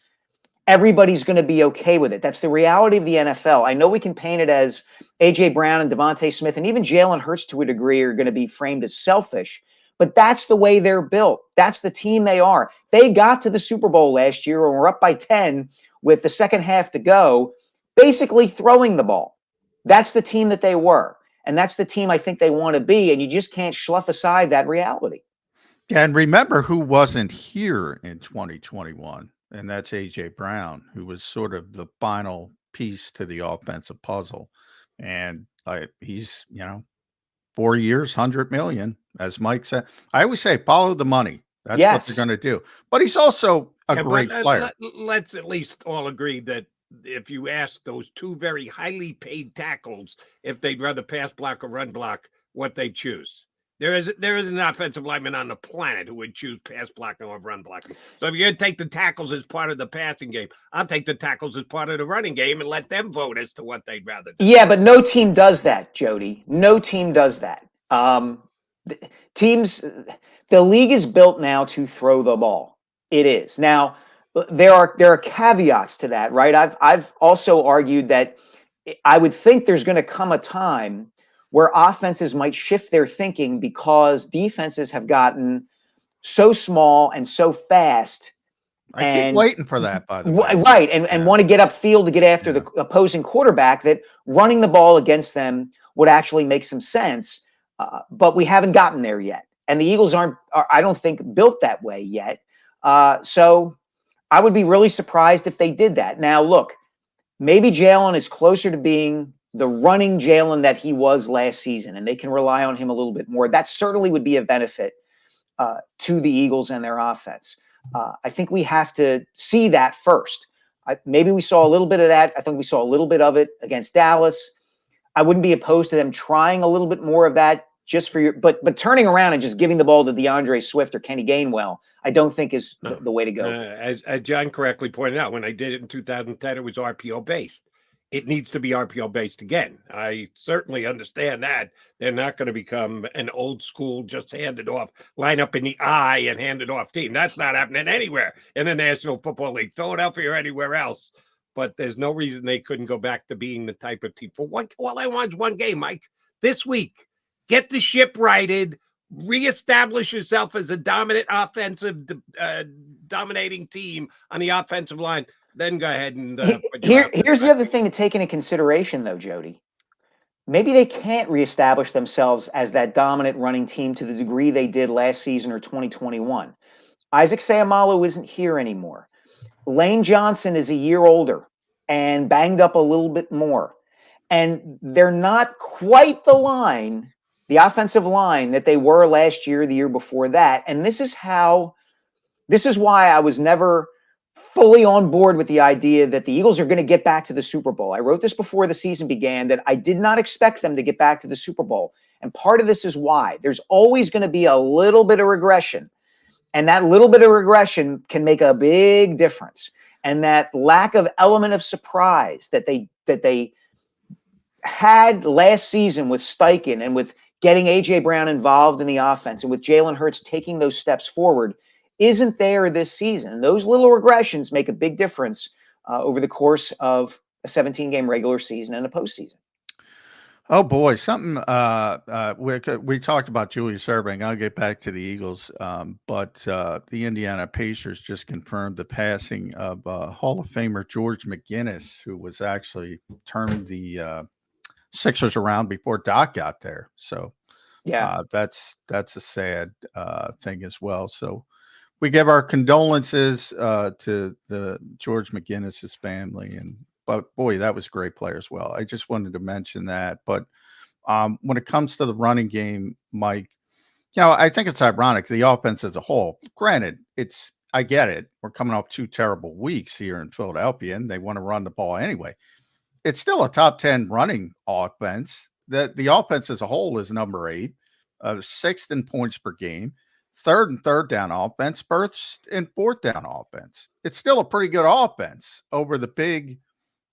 S13: everybody's going to be okay with it. That's the reality of the NFL. I know we can paint it as A.J. Brown and Devontae Smith and even Jalen Hurts to a degree are going to be framed as selfish, but that's the way they're built. That's the team they are. They got to the Super Bowl last year and were up by 10 with the second half to go, basically throwing the ball. That's the team that they were. And that's the team I think they want to be. And you just can't slough aside that reality.
S5: Yeah, and remember who wasn't here in 2021, and that's A.J. Brown, who was sort of the final piece to the offensive puzzle. And he's, 4 years, $100 million, as Mike said. I always say, follow the money. That's what they're going to do. But he's also a great player.
S4: Let's at least all agree that if you ask those 2 very highly paid tackles if they'd rather pass block or run block, what they choose. There is an offensive lineman on the planet who would choose pass blocking or run blocking. So if you're going to take the tackles as part of the passing game, I'll take the tackles as part of the running game and let them vote as to what they'd rather do.
S13: Yeah, but no team does that, Jody. No team does that. The league is built now to throw the ball. It is. Now, there are caveats to that, right? I've also argued that I would think there's going to come a time where offenses might shift their thinking because defenses have gotten so small and so fast.
S5: I keep waiting for that, by the way.
S13: Right, and want to get upfield to get after the opposing quarterback, that running the ball against them would actually make some sense. But we haven't gotten there yet. And the Eagles are I don't think, built that way yet. So I would be really surprised if they did that. Now, look, maybe Jalen is closer to being the running Jalen that he was last season, and they can rely on him a little bit more. That certainly would be a benefit to the Eagles and their offense. I think we have to see that first. Maybe we saw a little bit of that. I think we saw a little bit of it against Dallas. I wouldn't be opposed to them trying a little bit more of that just for but turning around and just giving the ball to DeAndre Swift or Kenny Gainwell, I don't think is the way to go.
S4: As John correctly pointed out, when I did it in 2010, it was RPO based. It needs to be RPO based again. I certainly understand that. They're not going to become an old school, just hand it off, line up in the eye and hand it off team. That's not happening anywhere in the National Football League, Philadelphia or anywhere else. But there's no reason they couldn't go back to being the type of team. All I want is one game, Mike. This week, get the ship righted, reestablish yourself as a dominant offensive, dominating team on the offensive line. Then go ahead and
S13: here's the other thing to take into consideration, though, Jody. maybe they can't reestablish themselves as that dominant running team to the degree they did last season or 2021. Isaac Seumalo isn't here anymore. Lane Johnson is a year older and banged up a little bit more. And they're not quite the offensive line that they were last year, the year before that. And this is why I was never fully on board with the idea that the Eagles are going to get back to the Super Bowl. I wrote this before the season began that I did not expect them to get back to the Super Bowl. And part of this is why. There's always going to be a little bit of regression. And that little bit of regression can make a big difference. And that lack of element of surprise that they had last season with Steichen and with getting A.J. Brown involved in the offense and with Jalen Hurts taking those steps forward isn't there this season. Those little regressions make a big difference over the course of a 17-game regular season and a postseason.
S5: Oh boy, something we talked about Julius Erving. I'll get back to the Eagles, but the Indiana Pacers just confirmed the passing of Hall of Famer George McGinnis, who was actually turned the Sixers around before Doc got there. So
S13: yeah,
S5: that's a sad thing as well. So we give our condolences to the George McGinnis's family. But boy, that was a great player as well. I just wanted to mention that. But when it comes to the running game, Mike, I think it's ironic. The offense as a whole, granted, I get it. We're coming off 2 terrible weeks here in Philadelphia, and they want to run the ball anyway. It's still a top 10 running offense. The offense as a whole is number 8, 6th in points per game, 3rd and 3rd down offense, 1st and 4th down offense. It's still a pretty good offense over the big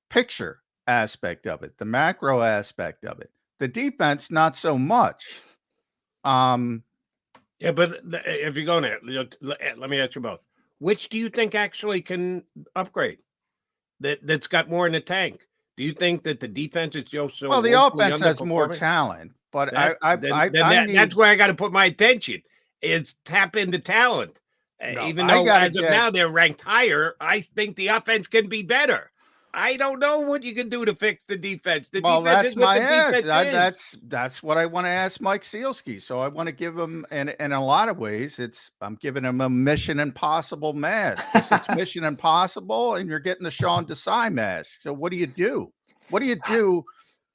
S5: picture aspect of it, the macro aspect of it. The defense, not so much.
S4: Yeah, but if you're going there, let me ask you both. Which do you think actually can upgrade? That's got more in the tank. Do you think that the defense is just so
S5: well? The offense has more talent, but
S4: that's where I got to put my attention. Is tap into talent. Even though as of now they're ranked higher, I think the offense can be better. I don't know what you can do to fix the defense.
S5: That's my ask. That's what I want to ask Mike Sealski. So I want to give him, and in a lot of ways, I'm giving him a Mission Impossible mask. It's Mission Impossible, and you're getting the Sean Desai mask. So what do you do? What do you do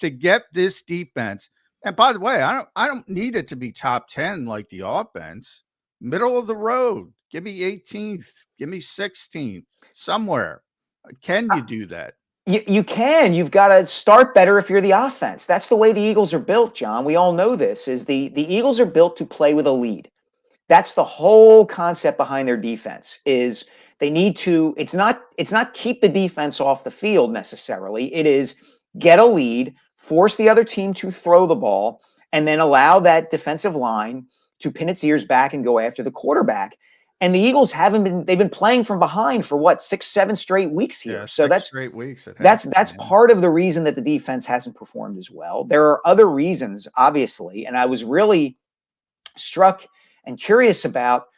S5: to get this defense? And by the way, I don't need it to be top 10 like the offense. Middle of the road. Give me 18th. Give me 16th. Somewhere. Can you do that?
S13: You can. You've got to start better if you're the offense. That's the way the Eagles are built, John. We all know this. Is the Eagles are built to play with a lead. That's the whole concept behind their defense. Is they need to. It's not keep the defense off the field necessarily. It is get a lead, force the other team to throw the ball, and then allow that defensive line to pin its ears back and go after the quarterback. And the Eagles they've been playing from behind for 6, 7 straight weeks here.
S5: Yeah,
S13: so that's
S5: straight weeks.
S13: That's part of the reason that the defense hasn't performed as well. There are other reasons, obviously, and I was really struck by and curious about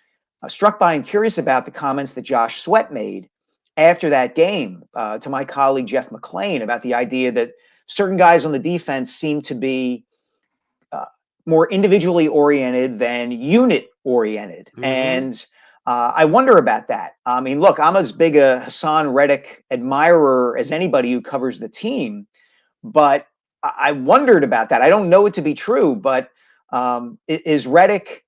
S13: the comments that Josh Sweat made after that game to my colleague Jeff McClain about the idea that certain guys on the defense seem to be more individually oriented than unit oriented. Mm-hmm. And I wonder about that. I mean, look, I'm as big a Hassan Reddick admirer as anybody who covers the team, but I wondered about that. I don't know it to be true, but is Reddick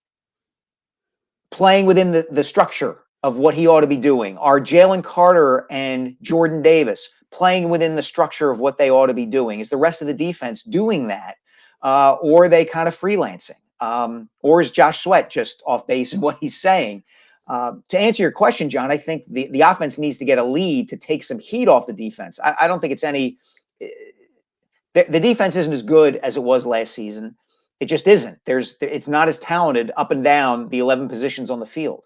S13: playing within the structure of what he ought to be doing? Are Jalen Carter and Jordan Davis playing within the structure of what they ought to be doing? Is the rest of the defense doing that? Or are they kind of freelancing? Or is Josh Sweat just off base in what he's saying? To answer your question, John, I think the offense needs to get a lead to take some heat off the defense. I don't think it's the defense isn't as good as it was last season. It just isn't. It's not as talented up and down the 11 positions on the field.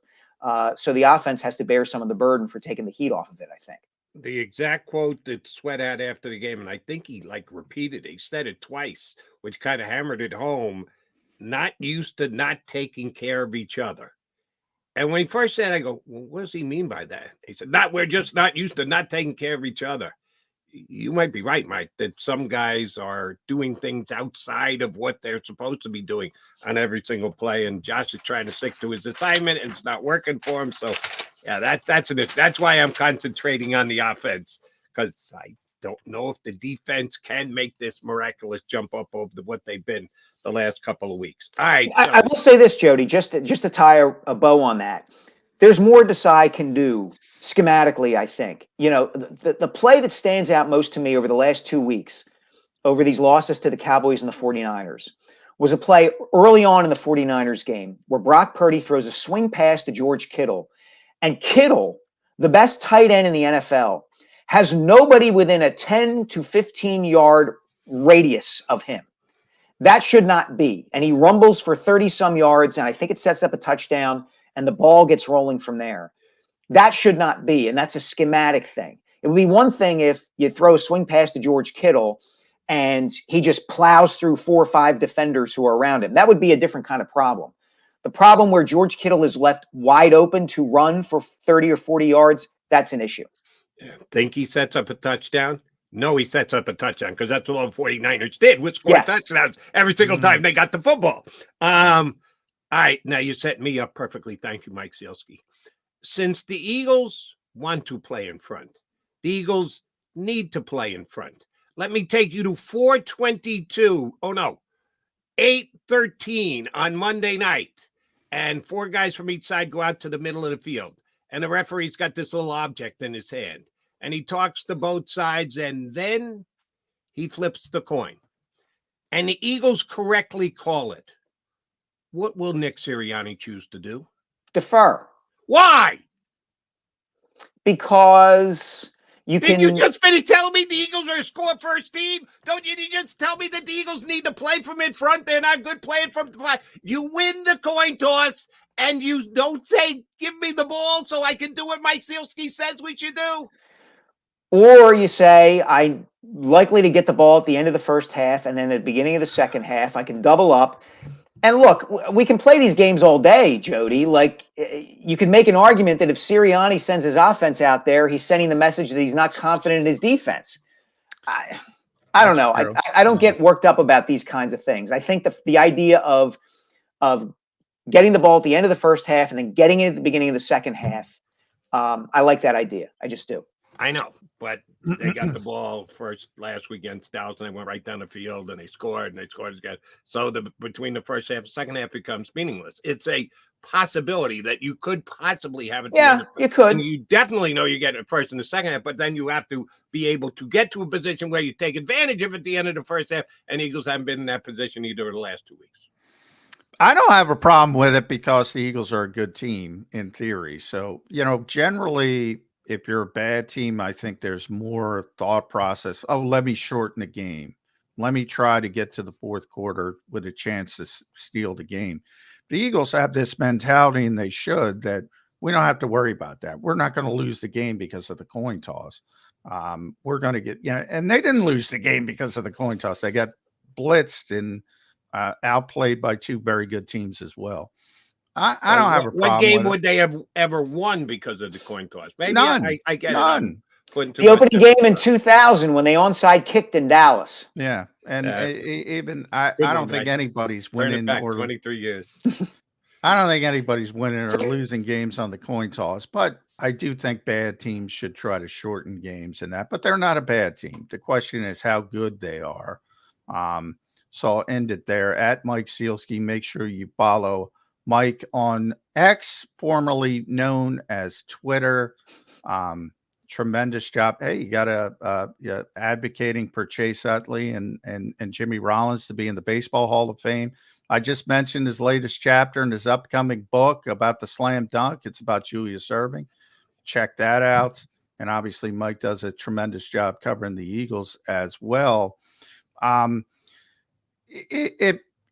S13: So the offense has to bear some of the burden for taking the heat off of it, I think.
S4: The exact quote that Sweat had after the game, and I think he repeated it. He said it twice, which kind of hammered it home. Not used to not taking care of each other. And when he first said, I go, well, what does he mean by that? He said, we're just not used to not taking care of each other. you might be right, Mike, that some guys are doing things outside of what they're supposed to be doing on every single play. And Josh is trying to stick to his assignment and it's not working for him. So, yeah, that's why I'm concentrating on the offense, because I don't know if the defense can make this miraculous jump up over what they've been the last couple of weeks. All right. So.
S13: I will say this, Jody, just to tie a bow on that. There's more Desai can do schematically, I think. You know, the play that stands out most to me over the last 2 weeks, over these losses to the Cowboys and the 49ers, was a play early on in the 49ers game where Brock Purdy throws a swing pass to George Kittle. And Kittle, the best tight end in the NFL, has nobody within a 10 to 15-yard radius of him. That should not be. And he rumbles for 30-some yards, and I think it sets up a touchdown, and the ball gets rolling from there. That should not be, and that's a schematic thing. It would be one thing if you throw a swing pass to George Kittle and he just plows through 4 or 5 defenders who are around him. That would be a different kind of problem. The problem where George Kittle is left wide open to run for 30 or 40 yards, that's an issue.
S4: Think he sets up a touchdown? No, he sets up a touchdown, because that's what all the 49ers did, was score touchdowns every single time they got the football. All right, now you set me up perfectly. Thank you, Mike Zielski. Since the Eagles want to play in front, the Eagles need to play in front. Let me take you to 8:13 on Monday night, and 4 guys from each side go out to the middle of the field, and the referee's got this little object in his hand, and he talks to both sides, and then he flips the coin, and the Eagles correctly call it. What will Nick Sirianni choose to do?
S13: Defer.
S4: Why?
S13: Because
S4: Did you just finish telling me the Eagles are a score-first team? Don't you just tell me that the Eagles need to play from in front? They're not good playing from the fly. You win the coin toss, and you don't say, give me the ball so I can do what Mike Zielski says we should do.
S13: Or you say, I'm likely to get the ball at the end of the first half, and then at the beginning of the second half, I can double up. And look, we can play these games all day, Jody. Like, you can make an argument that if Sirianni sends his offense out there, he's sending the message that he's not confident in his defense. I don't know. I don't get worked up about these kinds of things. I think the idea of getting the ball at the end of the first half and then getting it at the beginning of the second half, I like that idea. I just do.
S4: I know, but they got the ball first last week against Dallas, and they went right down the field, and they scored again. So between the first half and second half becomes meaningless. It's a possibility that you could possibly have it.
S13: Yeah, you could.
S4: And you definitely know you get it first and the second half, but then you have to be able to get to a position where you take advantage of it at the end of the first half, and Eagles haven't been in that position either the last 2 weeks.
S5: I don't have a problem with it because the Eagles are a good team in theory. So, generally, if you're a bad team, I think there's more thought process. Oh, let me shorten the game. Let me try to get to the fourth quarter with a chance to steal the game. The Eagles have this mentality, and they should, that we don't have to worry about that. We're not going to lose the game because of the coin toss. We're going to get, and they didn't lose the game because of the coin toss. They got blitzed and outplayed by 2 very good teams as well. I don't have a problem.
S4: What game would they have ever won because of the coin toss? Maybe
S5: none.
S4: I get
S5: none.
S4: It.
S13: The opening game in 2000 when they onside kicked in Dallas.
S5: Yeah, and even I don't think anybody's winning.
S4: Back 23 years.
S5: I don't think anybody's winning or losing games on the coin toss, but I do think bad teams should try to shorten games and that. But they're not a bad team. The question is how good they are. So I'll end it there. At Mike Zielski, make sure you follow Mike on X, formerly known as Twitter. Tremendous job. Hey, you got advocating for Chase Utley and Jimmy Rollins to be in the Baseball Hall of Fame. I just mentioned his latest chapter in his upcoming book about the slam dunk. It's about Julius Erving. Check that out. And obviously, Mike does a tremendous job covering the Eagles as well.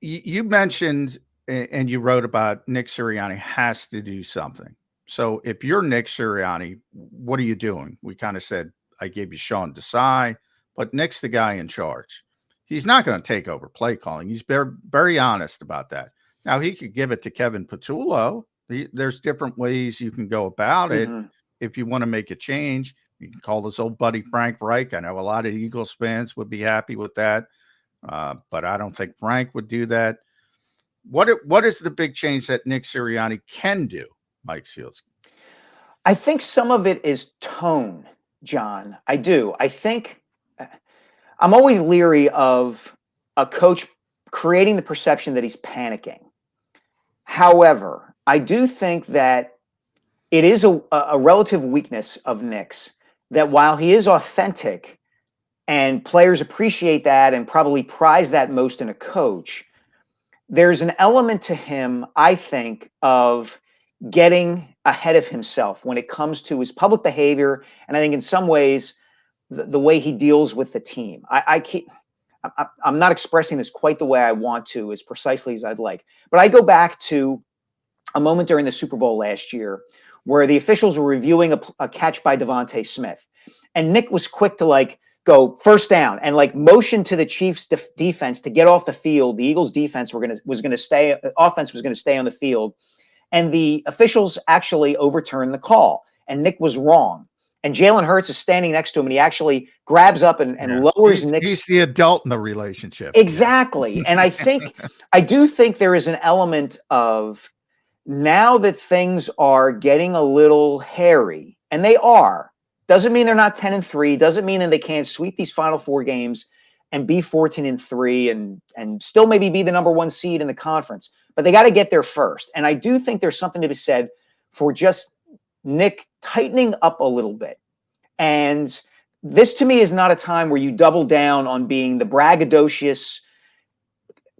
S5: You mentioned and you wrote about Nick Sirianni has to do something. So if you're Nick Sirianni, what are you doing? We kind of said, I gave you Sean Desai, but Nick's the guy in charge. He's not going to take over play calling. He's very, very honest about that. Now, he could give it to Kevin Patullo. There's different ways you can go about it if you want to make a change. You can call his old buddy Frank Reich. I know a lot of Eagles fans would be happy with that, but I don't think Frank would do that. What is the big change that Nick Sirianni can do, Mike Seals?
S13: I think some of it is tone, John. I do. I think I'm always leery of a coach creating the perception that he's panicking. However, I do think that it is a relative weakness of Nick's that while he is authentic and players appreciate that and probably prize that most in a coach, there's an element to him, I think, of getting ahead of himself when it comes to his public behavior. And I think in some ways, the way he deals with the team. I'm not expressing this quite the way I want to, as precisely as I'd like. But I go back to a moment during the Super Bowl last year where the officials were reviewing a catch by Devontae Smith. And Nick was quick to go first down and motion to the Chiefs defense to get off the field. The Eagles defense offense was going to stay on the field. And the officials actually overturned the call. And Nick was wrong. And Jalen Hurts is standing next to him, and he actually grabs up and lowers Nick's.
S5: He's the adult in the relationship.
S13: Exactly. Yeah. And I do think there is an element of, now that things are getting a little hairy, and they are, doesn't mean they're not 10-3, doesn't mean that they can't sweep these final 4 games and be 14-3 and still maybe be the number 1 seed in the conference. But they got to get there first. And I do think there's something to be said for just Nick tightening up a little bit. And this to me is not a time where you double down on being the braggadocious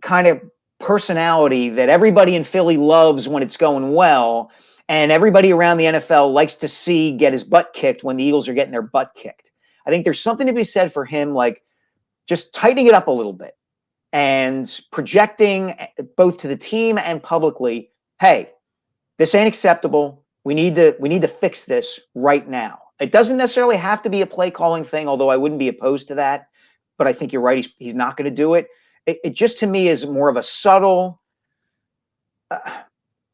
S13: kind of personality that everybody in Philly loves when it's going well, and everybody around the NFL likes to see get his butt kicked when the Eagles are getting their butt kicked. I think there's something to be said for him, just tightening it up a little bit and projecting both to the team and publicly, hey, this ain't acceptable. We need to fix this right now. It doesn't necessarily have to be a play calling thing, although I wouldn't be opposed to that. But I think you're right. He's not going to do it. It just, to me, is more of a subtle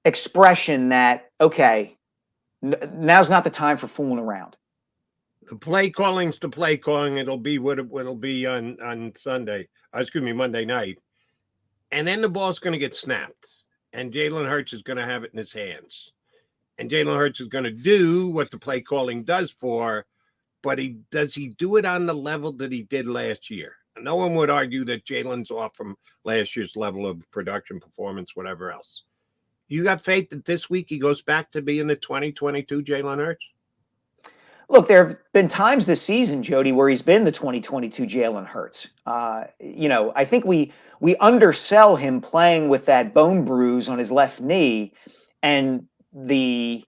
S13: expression that, okay, now's not the time for fooling around.
S4: The play calling's the play calling. It'll be what it'll be on Sunday. Monday night. And then the ball's going to get snapped. And Jalen Hurts is going to have it in his hands. And Jalen Hurts is going to do what the play calling does but does he do it on the level that he did last year? No one would argue that Jalen's off from last year's level of production, performance, whatever else. You got faith that this week he goes back to being the 2022 Jalen Hurts?
S13: Look, there have been times this season, Jody, where he's been the 2022 Jalen Hurts. I think we undersell him playing with that bone bruise on his left knee and the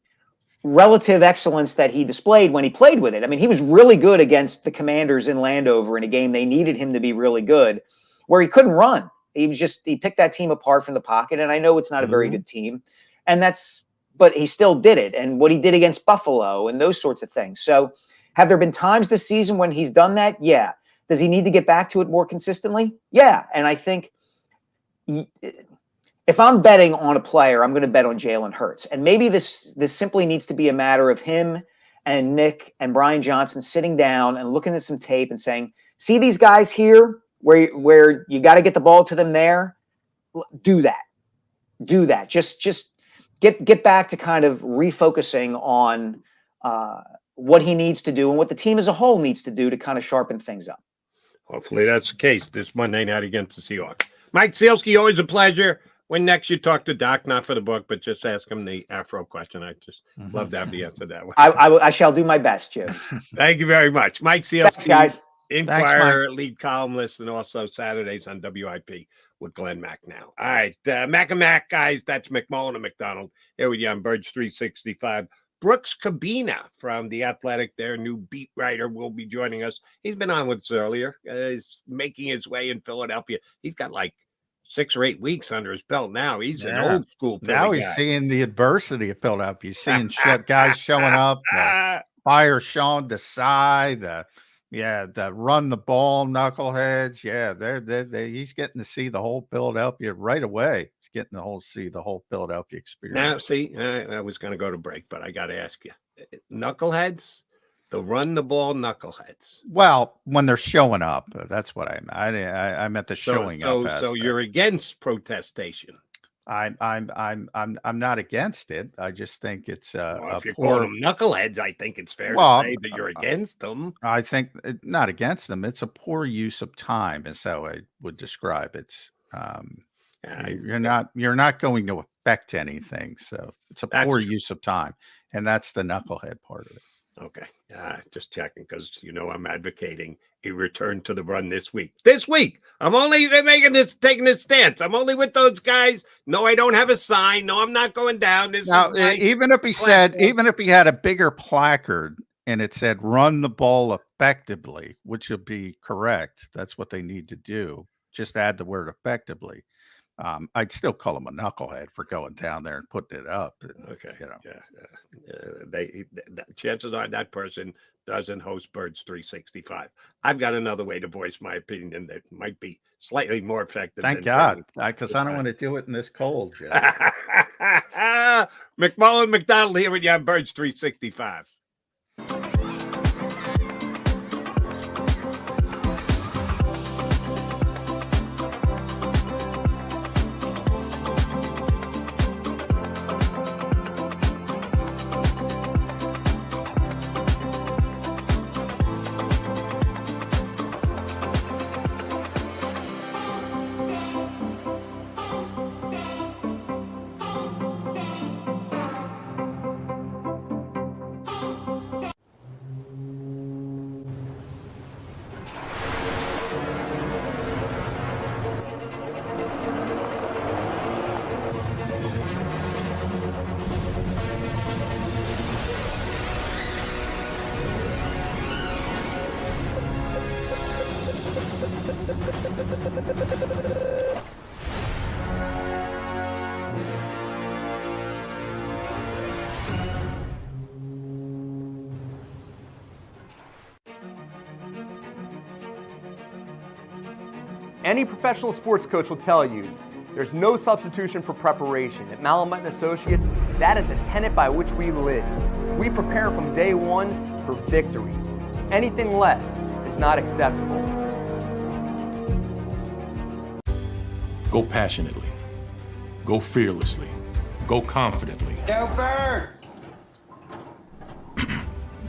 S13: relative excellence that he displayed when he played with it. I mean, he was really good against the Commanders in Landover in a game they needed him to be really good, where he couldn't run. He picked that team apart from the pocket, and I know it's not a very good team, but he still did it, and what he did against Buffalo and those sorts of things. So have there been times this season when he's done that? Yeah. Does he need to get back to it more consistently? Yeah. And I think if I'm betting on a player, I'm going to bet on Jalen Hurts. And maybe this simply needs to be a matter of him and Nick and Brian Johnson sitting down and looking at some tape and saying, see these guys here where you got to get the ball to them there? Do that. Just get back to kind of refocusing on what he needs to do and what the team as a whole needs to do to kind of sharpen things up.
S4: Hopefully that's the case this Monday night against the Seahawks. Mike Sealski, always a pleasure. When next you talk to Doc, not for the book, but just ask him the Afro question. I just love to have the answer that way.
S13: I shall do my best, Jim.
S4: Thank you very much. Mike Sealski,
S13: thanks, guys.
S4: Inquirer, lead columnist, and also Saturdays on WIP with Glenn Mack now. All right, Mac and Mac, guys, that's McMullen and McDonald. Here with you on Birds 365. Brooks Cabina from The Athletic, their new beat writer, will be joining us. He's been on with us earlier. He's making his way in Philadelphia. He's got 6 or 8 weeks under his belt now. He's an old school Philly
S5: now he's
S4: guy.
S5: Seeing the adversity of Philadelphia. He's seeing guys showing up, fire Sean Desai, the run the ball knuckleheads. Yeah, he's getting to see the whole Philadelphia right away. He's getting to see the whole Philadelphia experience.
S4: Now, see, I was going to go to break, but I got to ask you, knuckleheads. The run the ball knuckleheads.
S5: Well, when they're showing up, that's what I meant the showing up aspect.
S4: So you're against protestation.
S5: I'm not against it. I just think it's
S4: if you're calling them knuckleheads, I think it's fair to say that you're against them.
S5: I think not against them. It's a poor use of time, is how I would describe it. You're not going to affect anything, so it's a poor use of time, and that's the knucklehead part of it.
S4: Okay, just checking because I'm advocating a return to the run this week. This week, I'm only taking this stance. I'm only with those guys. No, I don't have a sign. No, I'm not going down.
S5: Even if he had a bigger placard and it said "Run the ball effectively," which would be correct. That's what they need to do. Just add the word "effectively." I'd still call him a knucklehead for going down there and putting it up.
S4: Okay. Chances are that person doesn't host Birds 365. I've got another way to voice my opinion that might be slightly more effective.
S5: Thank God, because I don't want to do it in this cold, Joe.
S4: McMullen, McDonald here with you on Birds 365.
S14: Any professional sports coach will tell you there's no substitution for preparation. At Malamut & Associates, that is a tenet by which we live. We prepare from day one for victory. Anything less is not acceptable.
S8: Go passionately. Go fearlessly. Go confidently.
S9: Go Birds!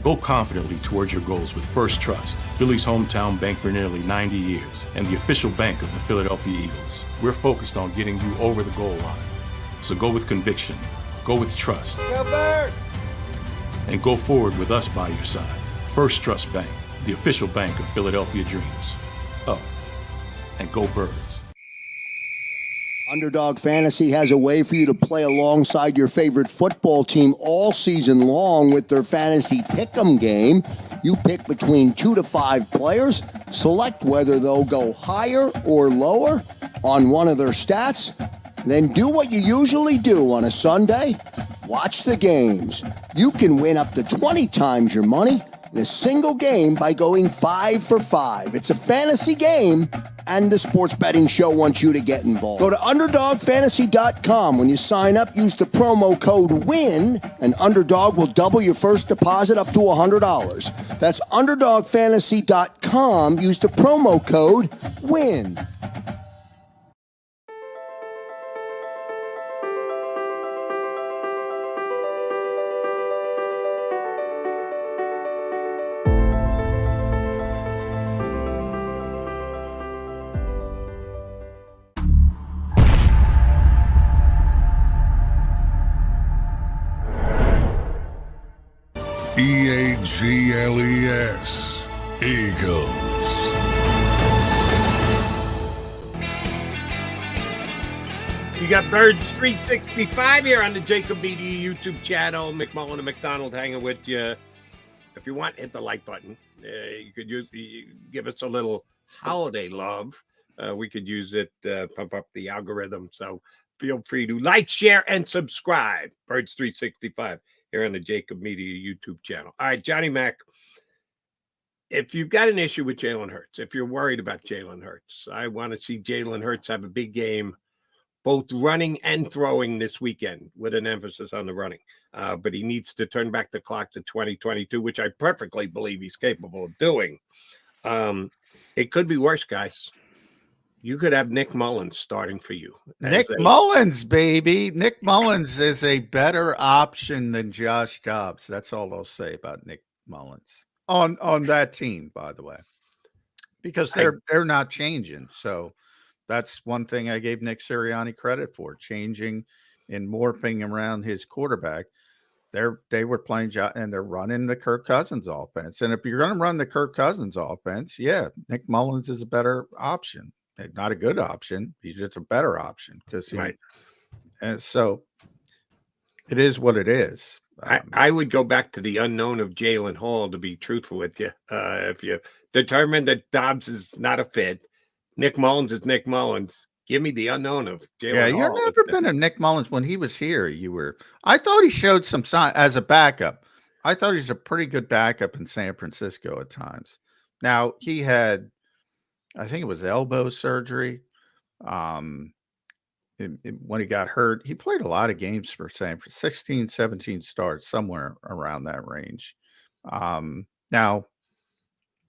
S8: Go confidently towards your goals with First Trust, Philly's hometown bank for nearly 90 years, and the official bank of the Philadelphia Eagles. We're focused on getting you over the goal line. So go with conviction, go with trust,
S9: Go Birds!
S8: and go forward with us by your side. First Trust Bank, the official bank of Philadelphia dreams. Oh, and go Birds.
S9: Underdog Fantasy has a way for you to play alongside your favorite football team all season long with their fantasy pick'em game. You pick between 2 to 5 players, select whether they'll go higher or lower on one of their stats, then do what you usually do on a Sunday, watch the games. You can win up to 20 times your money in a single game by going 5 for 5. It's a fantasy game, and the Sports Betting Show wants you to get involved. Go to UnderdogFantasy.com. When you sign up, use the promo code WIN, and Underdog will double your first deposit up to $100. That's UnderdogFantasy.com. Use the promo code WIN.
S12: EAGLES, Eagles.
S4: You got Birds 365 here on the JAKIB Media YouTube channel. McMullen and McDonald hanging with you. If you want, hit the like button. You could give us a little holiday love. We could use it, pump up the algorithm. So feel free to like, share, and subscribe. Birds 365 here on the JAKIB Media YouTube channel. All right, Johnny Mac, if you've got an issue with Jalen Hurts, if you're worried about Jalen Hurts, I want to see Jalen Hurts have a big game both running and throwing this weekend with an emphasis on the running. But he needs to turn back the clock to 2022, which I perfectly believe he's capable of doing. It could be worse, guys. You could have Nick Mullins starting for you.
S5: Nick Mullins, baby. Nick Mullins is a better option than Josh Dobbs. That's all I'll say about Nick Mullins on that team, by the way, because they're not changing. So that's one thing I gave Nick Sirianni credit for, changing and morphing around his quarterback. They were playing and they're running the Kirk Cousins offense. And if you're going to run the Kirk Cousins offense, yeah, Nick Mullins is a better option. Not a good option. He's just a better option because
S4: right.
S5: And so it is what it is.
S4: I would go back to the unknown of Jalen Hall, to be truthful with you. If you determine that Dobbs is not a fit, Nick Mullins is Nick Mullins. Give me the unknown of Jalen Hall.
S5: Yeah, you've never been a Nick Mullins. When he was here, I thought he showed some sign as a backup. I thought he's a pretty good backup in San Francisco at times. Now, he had, I think it was elbow surgery. When he got hurt, he played a lot of games for San Francisco, 16, 17 starts, somewhere around that range. Now,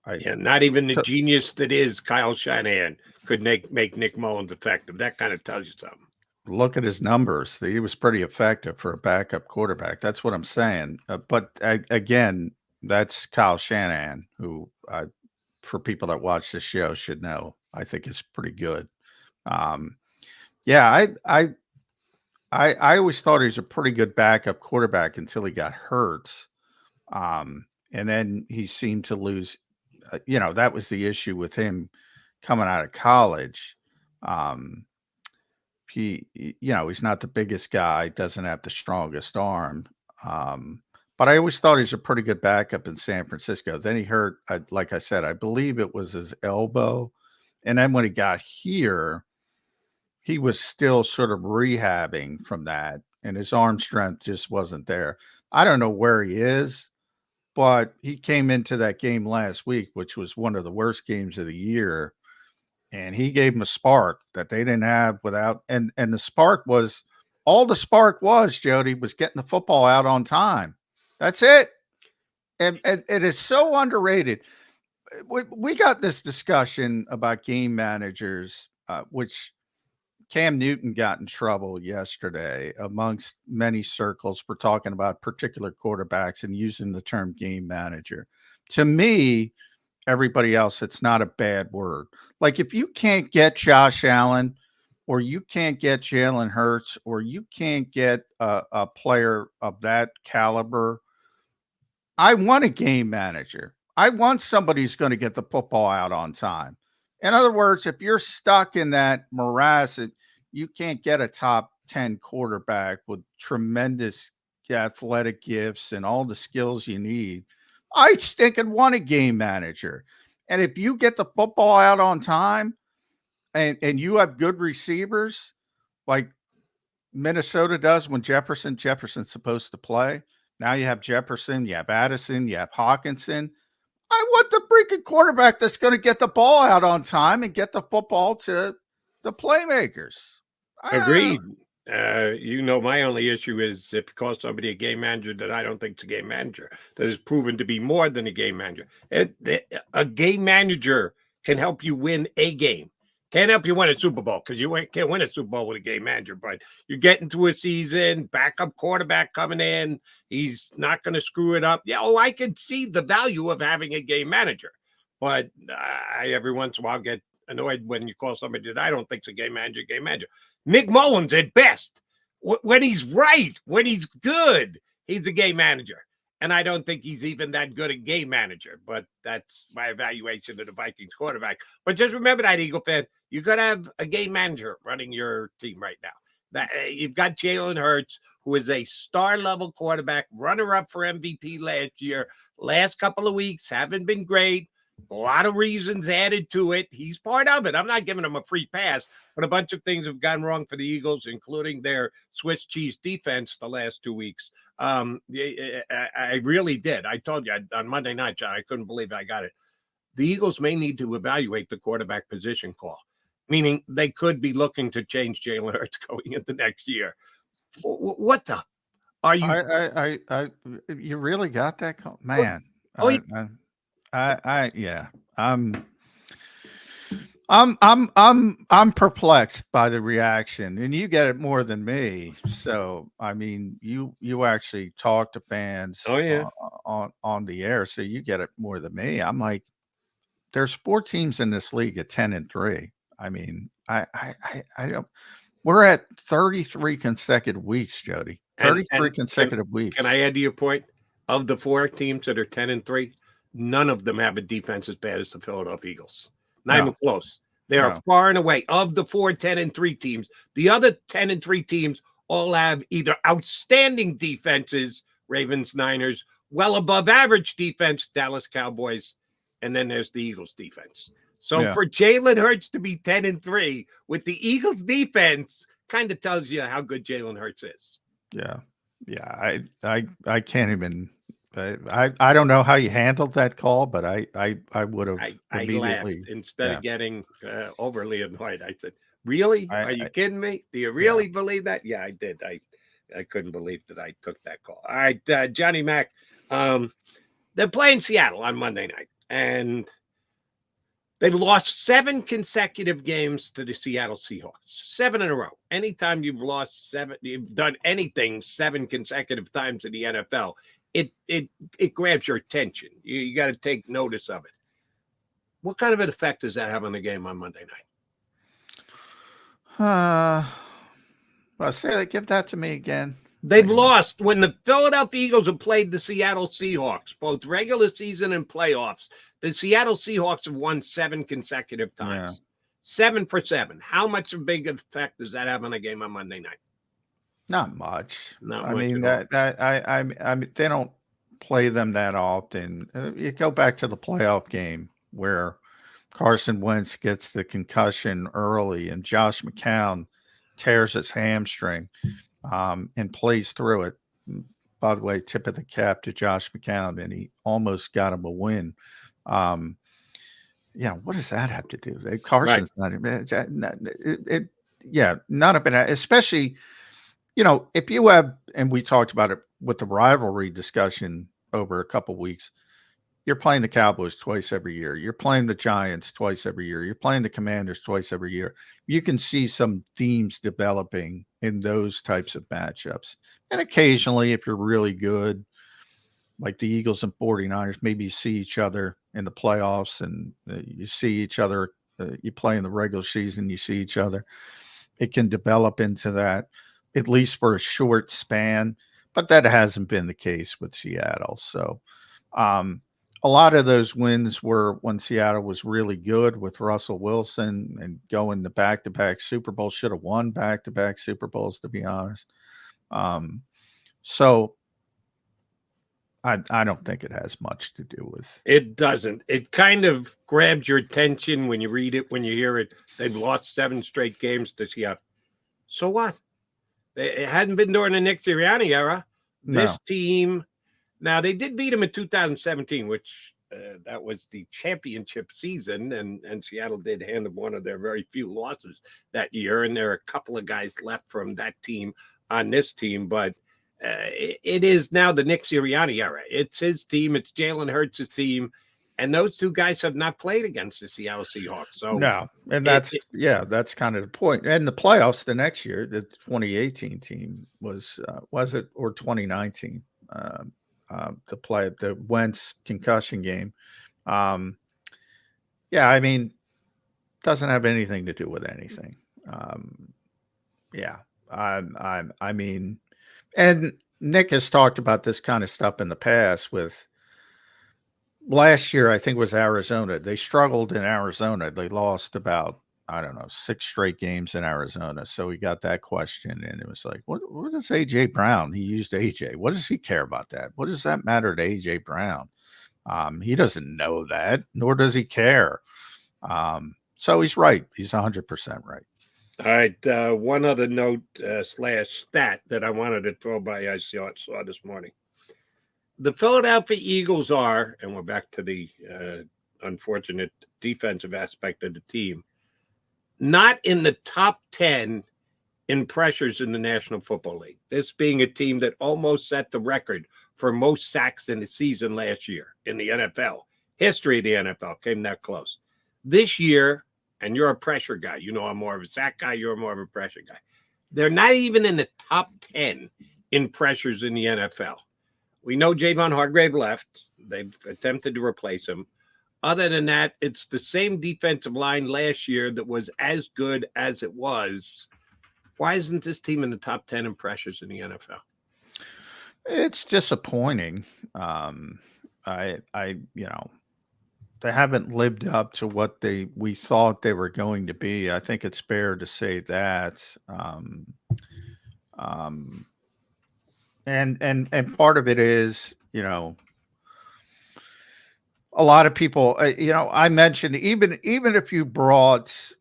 S4: not even the genius that is Kyle Shanahan could make Nick Mullins effective. That kind of tells you something.
S5: Look at his numbers. He was pretty effective for a backup quarterback. That's what I'm saying. But again, that's Kyle Shanahan, who for people that watch this show should know, I think is pretty good. Yeah, I always thought he was a pretty good backup quarterback until he got hurt. And then he seemed to lose, that was the issue with him coming out of college. He's not the biggest guy, doesn't have the strongest arm. But I always thought he's a pretty good backup in San Francisco. Then he hurt, like I said, I believe it was his elbow. And then when he got here, he was still sort of rehabbing from that, and his arm strength just wasn't there. I don't know where he is, but he came into that game last week, which was one of the worst games of the year, and he gave him a spark that they didn't have without. And the spark was, Jody, was getting the football out on time. That's it. And it is so underrated. We got this discussion about game managers, which Cam Newton got in trouble yesterday amongst many circles for talking about particular quarterbacks and using the term game manager. To me, everybody else, it's not a bad word. Like, if you can't get Josh Allen, or you can't get Jalen Hurts, or you can't get a player of that caliber, I want a game manager. I want somebody who's going to get the football out on time. In other words, if you're stuck in that morass, you can't get a top 10 quarterback with tremendous athletic gifts and all the skills you need, I stinking want a game manager. And if you get the football out on time and you have good receivers like Minnesota does when Jefferson's supposed to play. Now you have Jefferson, you have Addison, you have Hawkinson. I want the freaking quarterback that's going to get the ball out on time and get the football to the playmakers.
S4: Agreed. My only issue is if you call somebody a game manager that I don't think is a game manager, that is proven to be more than a game manager. A game manager can help you win a game. Can't help you win a Super Bowl because you can't win a Super Bowl with a game manager, but you get into a season, backup quarterback coming in, he's not going to screw it up. Yeah, I can see the value of having a game manager, but I every once in a while get annoyed when you call somebody that I don't think is a game manager. Nick Mullins at best. When he's right, when he's good, he's a game manager. And I don't think he's even that good a game manager, but that's my evaluation of the Vikings quarterback. But just remember that, Eagle fan, you got to have a game manager running your team right now. You've got Jalen Hurts, who is a star-level quarterback, runner-up for MVP last year. Last couple of weeks haven't been great. A lot of reasons added to it. He's part of it. I'm not giving him a free pass, but a bunch of things have gone wrong for the Eagles, including their Swiss cheese defense the last 2 weeks. I really did. I told you on Monday night, John, I couldn't believe I got it. The Eagles may need to evaluate the quarterback position call. meaning they could be looking to change Jalen Hurts going into next year. What the are you?
S5: You really got that call, man.
S4: Oh,
S5: Yeah. I'm perplexed by the reaction, and you get it more than me. So, I mean, you actually talk to fans
S4: oh yeah.
S5: on the air, so you get it more than me. I'm like, there's 4 teams in this league at 10-3. I mean, I don't. We're at 33 consecutive weeks, Jody. 33 consecutive weeks.
S4: Can I add to your point? Of the 4 teams that are 10-3, none of them have a defense as bad as the Philadelphia Eagles. Not even close. They are far and away of the 4 10-3 teams. The other 10-3 teams all have either outstanding defenses, Ravens, Niners, well above average defense, Dallas Cowboys, and then there's the Eagles defense. So for Jalen Hurts to be 10-3 with the Eagles defense kind of tells you how good Jalen Hurts is.
S5: Yeah. Yeah. I can't even. I don't know how you handled that call, but I would have immediately.
S4: I laughed instead of getting overly annoyed. I said, "Really? Are you kidding me? Do you really believe that?" Yeah, I did. I couldn't believe that I took that call. All right, Johnny Mac. They're playing Seattle on Monday night, and they lost 7 consecutive games to the Seattle Seahawks. 7 in a row. Anytime you've lost 7, you've done anything 7 consecutive times in the NFL, it grabs your attention. You got to take notice of it. What kind of an effect does that have on the game on Monday night?
S5: Well, say that. Give that to me again.
S4: They've lost when the Philadelphia Eagles have played the Seattle Seahawks, both regular season and playoffs. The Seattle Seahawks have won 7 consecutive times. 7 for 7. How much of a big effect does that have on a game on Monday night?
S5: Not much.
S4: Not
S5: I
S4: much
S5: mean,
S4: at all.
S5: I mean, they don't play them that often. You go back to the playoff game where Carson Wentz gets the concussion early and Josh McCown tears his hamstring and plays through it. By the way, tip of the cap to Josh McCown, and he almost got him a win. Yeah, what does that have to do? Carson's not even. None of it, especially. If you have, and we talked about it with the rivalry discussion over a couple weeks, you're playing the Cowboys twice every year. You're playing the Giants twice every year. You're playing the Commanders twice every year. You can see some themes developing in those types of matchups. And occasionally, if you're really good, like the Eagles and 49ers, maybe you see each other in the playoffs and you see each other. You play in the regular season, you see each other. It can develop into that, at least for a short span, but that hasn't been the case with Seattle. So a lot of those wins were when Seattle was really good with Russell Wilson and going to back-to-back Super Bowls, should have won back-to-back Super Bowls, to be honest. So I don't think it has much to do with.
S4: It doesn't. It kind of grabs your attention when you read it, when you hear it. They've lost 7 straight games to Seattle. So what? It hadn't been during the Nick Sirianni era. This team, now they did beat him in 2017, which that was the championship season, and Seattle did hand them one of their very few losses that year. And there are a couple of guys left from that team on this team, but it is now the Nick Sirianni era. It's his team. It's Jalen Hurts' team. And those 2 guys have not played against the Seattle Seahawks. So
S5: no, and that's kind of the point. And the playoffs the next year, the 2018 team was it, or 2019? To play the Wentz concussion game. I mean, doesn't have anything to do with anything. I mean, and Nick has talked about this kind of stuff in the past with. Last year, I think, was Arizona. They struggled in Arizona. They lost about, 6 straight games in Arizona. So we got that question, and it was like, what does A.J. Brown? He used A.J. What does he care about that? What does that matter to A.J. Brown? He doesn't know that, nor does he care. So he's right. He's 100% right.
S4: All right. One other note / stat that I wanted to throw by I saw this morning. The Philadelphia Eagles are, and we're back to the unfortunate defensive aspect of the team, not in the top 10 in pressures in the National Football League. This being a team that almost set the record for most sacks in the season last year in the NFL. History of the NFL came that close. This year, and you're a pressure guy. You know I'm more of a sack guy. You're more of a pressure guy. They're not even in the top 10 in pressures in the NFL. We know Javon Hargrave left. They've attempted to replace him. Other than that, it's the same defensive line last year that was as good as it was. Why isn't this team in the top 10 in pressures in the NFL?
S5: It's disappointing. They haven't lived up to what we thought they were going to be. I think it's fair to say that. And part of it is, a lot of people, I mentioned even if you brought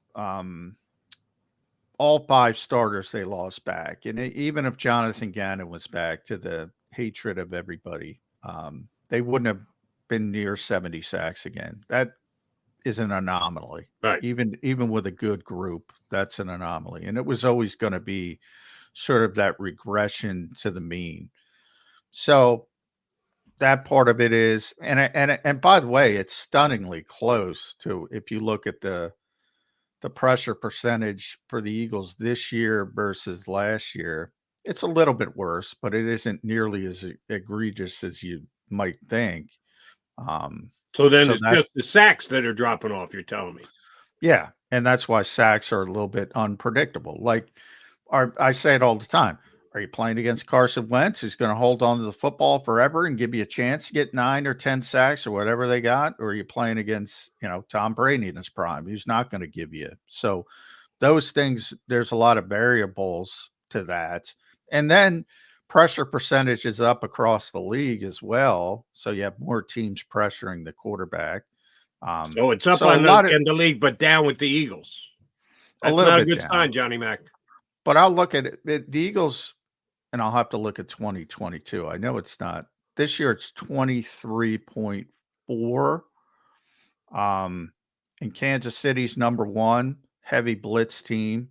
S5: all 5 starters, they lost back. And even if Jonathan Gannon was back, to the hatred of everybody, they wouldn't have been near 70 sacks again. That is an anomaly.
S4: Right.
S5: Even with a good group, that's an anomaly. And it was always going to be sort of that regression to the mean. So that part of it is, and by the way, it's stunningly close to, if you look at the pressure percentage for the Eagles this year versus last year, it's a little bit worse, but it isn't nearly as egregious as you might think.
S4: So it's just the sacks that are dropping off, you're telling me.
S5: Yeah, and that's why sacks are a little bit unpredictable. Like, I say it all the time. Are you playing against Carson Wentz, who's going to hold on to the football forever and give you a chance to get 9 or 10 sacks or whatever they got? Or are you playing against, Tom Brady in his prime, who's not going to give you? So those things, there's a lot of variables to that. And then pressure percentage is up across the league as well. So you have more teams pressuring the quarterback.
S4: So it's up in the league, but down with the Eagles. That's not a good sign, Johnny Mac.
S5: But I'll look at it. The Eagles, and I'll have to look at 2022. I know it's not. This year it's 23.4. And Kansas City's number 1, heavy blitz team,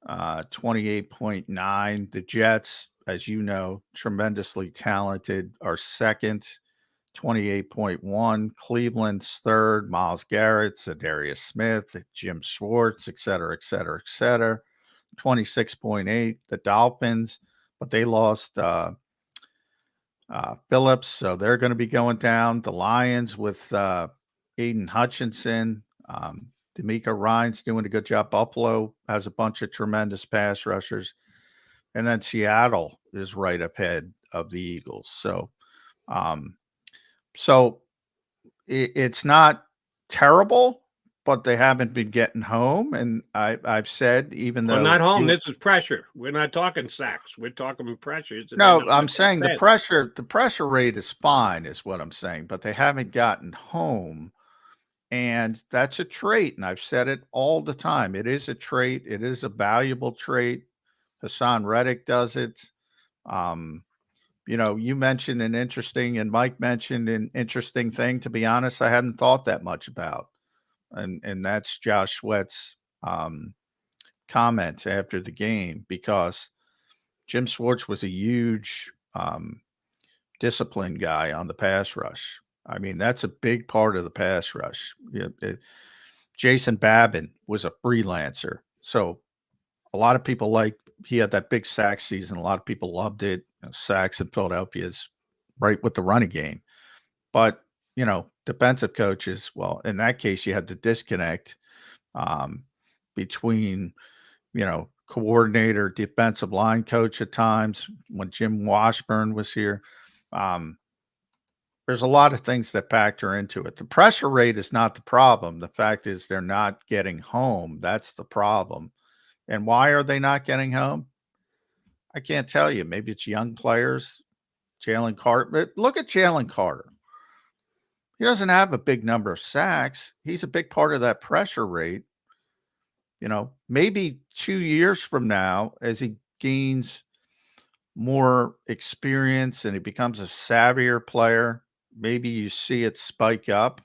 S5: 28.9. The Jets, as you know, tremendously talented, are second, 28.1. Cleveland's third, Myles Garrett, Zadarius Smith, Jim Schwartz, et cetera, et cetera, et cetera. 26.8. The Dolphins, but they lost Phillips, so they're going to be going down. The Lions with Aiden Hutchinson, D'Amico Ryan's doing a good job. Buffalo has a bunch of tremendous pass rushers, and then Seattle is right ahead of the Eagles. So, it's not terrible, but they haven't been getting home. And I've said, even though
S4: not home, this is pressure. We're not talking sacks. We're talking pressures.
S5: No, I'm saying the pressure rate is fine, is what I'm saying, but they haven't gotten home. And that's a trait. And I've said it all the time. It is a trait. It is a valuable trait. Hassan Reddick does it. You mentioned an interesting, and Mike mentioned an interesting thing. To be honest, I hadn't thought that much about. And that's Josh Sweat's comment after the game, because Jim Schwartz was a huge discipline guy on the pass rush. I mean, that's a big part of the pass rush. Jason Babin was a freelancer. So a lot of people he had that big sack season. A lot of people loved it. Sacks in Philadelphia is right with the running game. But, defensive coaches, well, in that case, you had the disconnect between, coordinator, defensive line coach at times when Jim Washburn was here. There's a lot of things that factor into it. The pressure rate is not the problem. The fact is they're not getting home. That's the problem. And why are they not getting home? I can't tell you. Maybe it's young players. Jalen Carter. But look at Jalen Carter. He doesn't have a big number of sacks. He's a big part of that pressure rate. Maybe 2 years from now, as he gains more experience and he becomes a savvier player, maybe you see it spike up,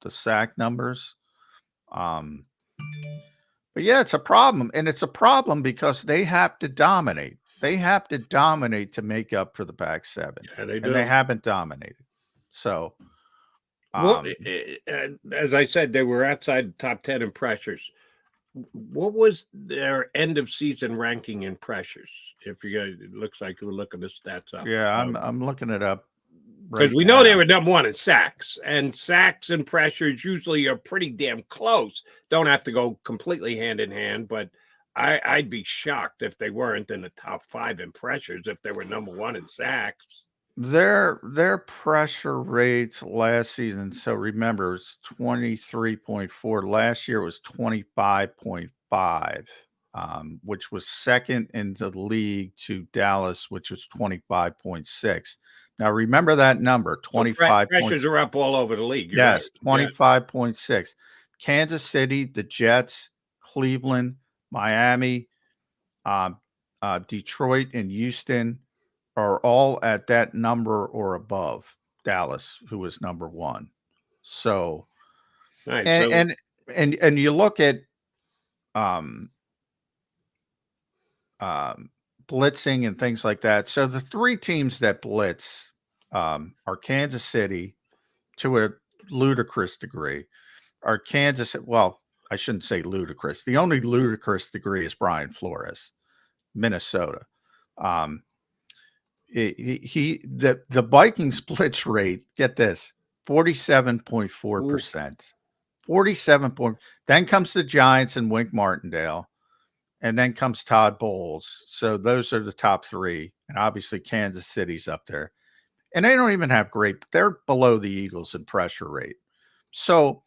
S5: the sack numbers. But But yeah, it's a problem. And it's a problem because they have to dominate. They have to dominate to make up for the back seven.
S4: Yeah, they do.
S5: And they haven't dominated. So,
S4: well, as I said, they were outside the top 10 in pressures. What was their end of season ranking in pressures? If you guys, it looks like you were looking the stats up.
S5: Yeah, I'm looking it up.
S4: Because we know they were number one in sacks, and sacks and pressures usually are pretty damn close. Don't have to go completely hand in hand, but I'd be shocked if they weren't in the top 5 in pressures if they were number one in sacks.
S5: Their pressure rates last season, so remember, it's 23.4. Last year was 25.5, which was second in the league to Dallas, which was 25.6. Now remember that number, 25.
S4: Pressures are up all over the league.
S5: Yes,
S4: right.
S5: 25.6. Kansas City, the Jets, Cleveland, Miami, Detroit, and Houston are all at that number or above Dallas, who was number one. So,
S4: right,
S5: and you look at blitzing and things like that. So the 3 teams that blitz are Kansas City to a ludicrous degree. Are Kansas, well, I shouldn't say ludicrous. The only ludicrous degree is Brian Flores, Minnesota. The Vikings blitz rate, get this, 47.4%. 47. Then comes the Giants and Wink Martindale, and then comes Todd Bowles. So those are the top 3, and obviously Kansas City's up there. And they don't even have great, they're below the Eagles in pressure rate. So,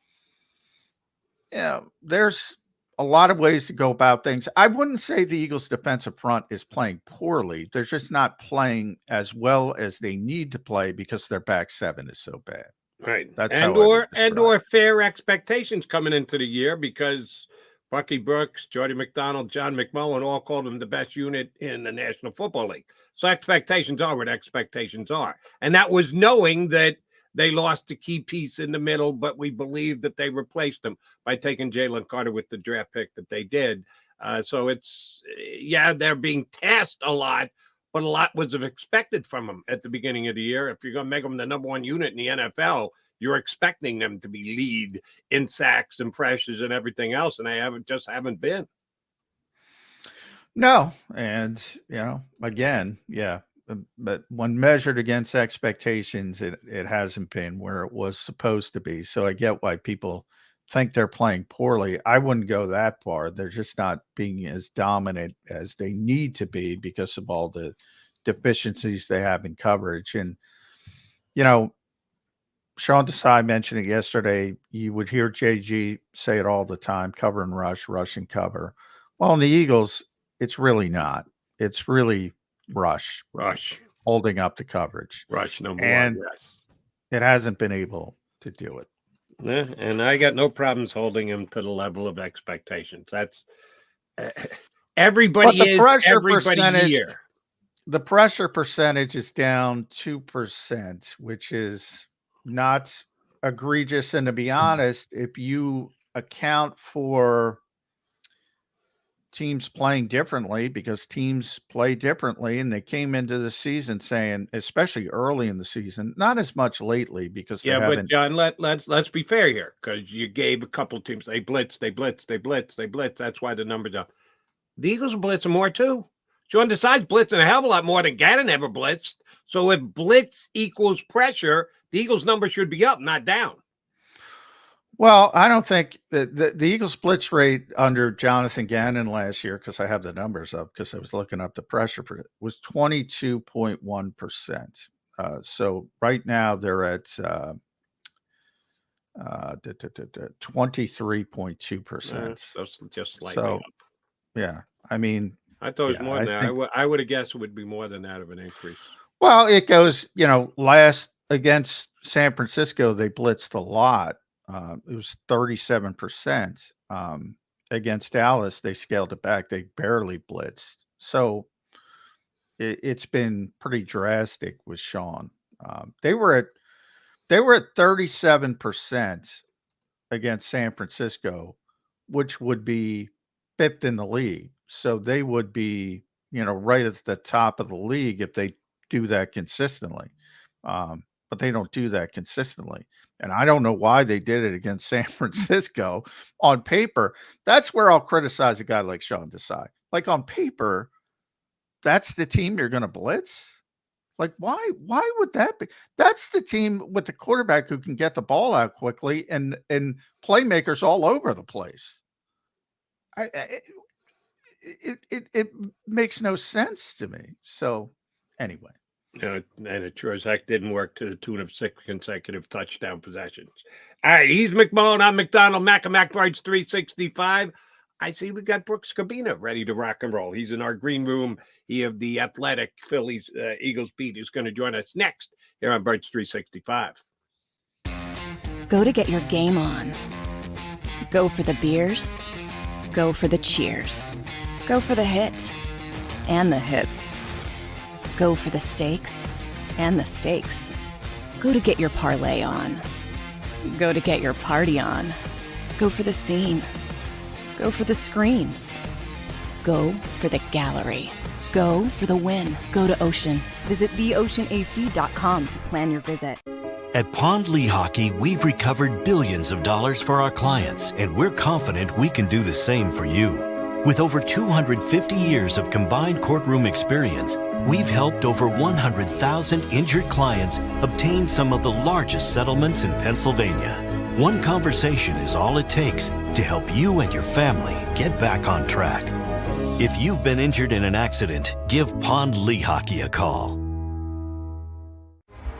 S5: yeah, there's a lot of ways to go about things. I wouldn't say the Eagles defensive front is playing poorly. They're just not playing as well as they need to play because their back seven is so bad.
S4: Right.
S5: That's
S4: or fair expectations coming into the year, because Bucky Brooks, Jordy McDonald, John McMullen all called them the best unit in the National Football League. So expectations are what expectations are. And that was knowing that they lost a key piece in the middle, but we believe that they replaced them by taking Jalen Carter with the draft pick that they did. So it's, yeah, they're being tasked a lot, but a lot was expected from them at the beginning of the year. If you're going to make them the number one unit in the NFL, you're expecting them to be lead in sacks and pressures and everything else, and they haven't been.
S5: No, and again, yeah, but when measured against expectations, it hasn't been where it was supposed to be. So I get why people think they're playing poorly. I wouldn't go that far. They're just not being as dominant as they need to be because of all the deficiencies they have in coverage. And, Sean Desai mentioned it yesterday. You would hear JG say it all the time, cover and rush and cover. Well, in the Eagles, it's really not. It's really rush holding up the coverage.
S4: Rush number one, yes.
S5: It hasn't been able to do it.
S4: Yeah, and I got no problems holding him to the level of expectations. That's everybody is everybody here.
S5: The pressure percentage is down 2%, which is not egregious. And to be honest, if you account for teams playing differently, because teams play differently, and they came into the season saying, especially early in the season, not as much lately because
S4: but John, let's be fair here, because you gave a couple of teams, they blitz. That's why the numbers are. The Eagles are blitzing more too. Sean Desai's blitzing a hell of a lot more than Gannon ever blitzed. So if blitz equals pressure, the Eagles' number should be up, not down.
S5: Well, I don't think that the Eagles blitz rate under Jonathan Gannon last year, because I have the numbers up because I was looking up the pressure, was 22.1%. So right now they're at 23.2%.
S4: That's just slightly up.
S5: Yeah, I mean,
S4: I thought it was more than that. I would have guessed it would be more than that of an increase.
S5: Well, it goes, last against San Francisco, they blitzed a lot. It was 37%. Against Dallas, they scaled it back. They barely blitzed. So it's been pretty drastic with Sean. They were at 37% against San Francisco, which would be 5th in the league. So they would be, right at the top of the league if they do that consistently. But they don't do that consistently. And I don't know why they did it against San Francisco. On paper, that's where I'll criticize a guy like Sean Desai. Like on paper, that's the team you're going to blitz. Like, why would that be? That's the team with the quarterback who can get the ball out quickly and playmakers all over the place. It makes no sense to me. So anyway.
S4: And it sure as heck didn't work to the tune of 6 consecutive touchdown possessions. All right, he's McMullen. I'm McDonald. Mac Birds 365. I see we got Brooks Cabina ready to rock and roll. He's in our green room. He of the athletic Phillies Eagles beat is going to join us next here on Birds 365.
S6: Go to get your game on. Go for the beers. Go for the cheers. Go for the hit and the hits. Go for the stakes and the stakes. Go to get your parlay on. Go to get your party on. Go for the scene. Go for the screens. Go for the gallery. Go for the win. Go to Ocean. Visit theoceanac.com to plan your visit.
S7: At Pond Lehocky, we've recovered billions of dollars for our clients, and we're confident we can do the same for you. With over 250 years of combined courtroom experience, we've helped over 100,000 injured clients obtain some of the largest settlements in Pennsylvania. One conversation is all it takes to help you and your family get back on track. If you've been injured in an accident, give Pond Lehocky a call.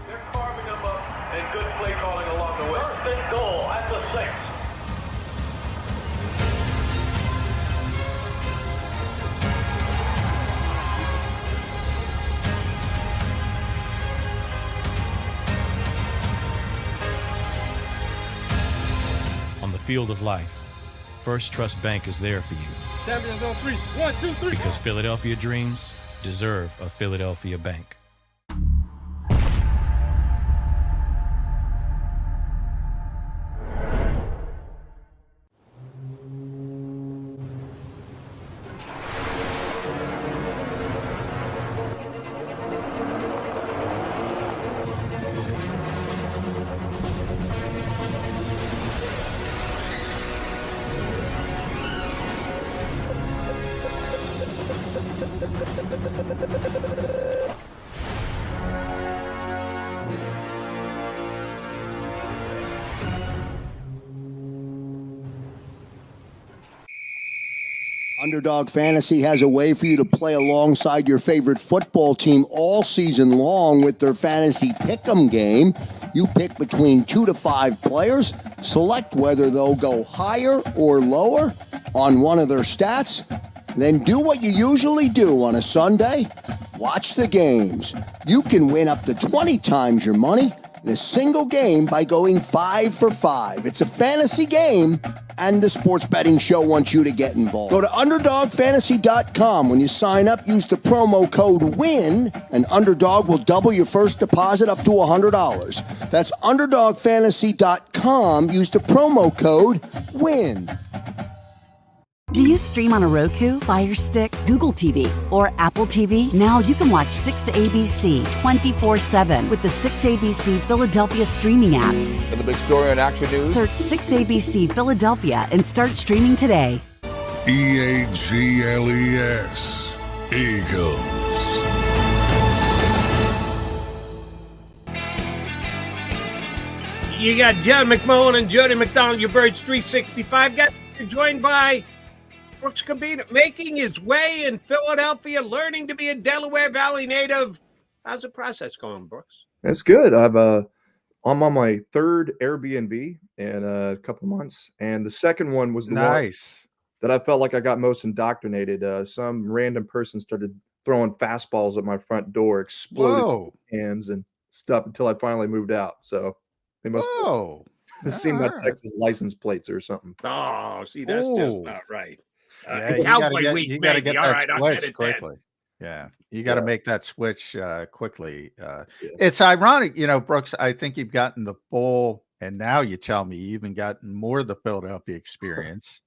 S2: They're carving them up and good play calling along the way. First and goal at the 6.
S8: On the field of life, First Trust Bank is there for you.
S2: Champions on 3. 1, 2, 3.
S8: Because Philadelphia dreams deserve a Philadelphia bank.
S9: Underdog Fantasy has a way for you to play alongside your favorite football team all season long with their fantasy pick'em game. You pick between 2 to 5 players, select whether they'll go higher or lower on one of their stats, then do what you usually do on a Sunday, watch the games. You can win up to 20 times your money in a single game by going 5 for 5. It's a fantasy game, and the Sports Betting Show wants you to get involved. Go to UnderdogFantasy.com. When you sign up, use the promo code WIN, and Underdog will double your first deposit up to $100. That's UnderdogFantasy.com. Use the promo code WIN.
S10: Do you stream on a Roku, Fire Stick, Google TV, or Apple TV? Now you can watch 6ABC 24/7 with the 6ABC Philadelphia streaming app.
S11: And the big story on Action News?
S10: Search 6ABC Philadelphia and start streaming today.
S12: EAGLES. Eagles.
S4: You got John McMullen and Jody McDonald, your Birds 365. You're joined by Brooks Cabina, making his way in Philadelphia, learning to be a Delaware Valley native. How's the process going, Brooks?
S15: It's good. I'm on my 3rd Airbnb in a couple months, and the second one was the one that I felt like I got most indoctrinated. Some random person started throwing fastballs at my front door, exploded hands and stuff until I finally moved out. So they must have seen my Texas license plates or something.
S4: Oh, see, that's just not right.
S5: You got to get that switch quickly. Yeah, you got to make that switch quickly. It's ironic, Brooks. I think you've gotten the full, and now you tell me you even gotten more of the Philadelphia experience.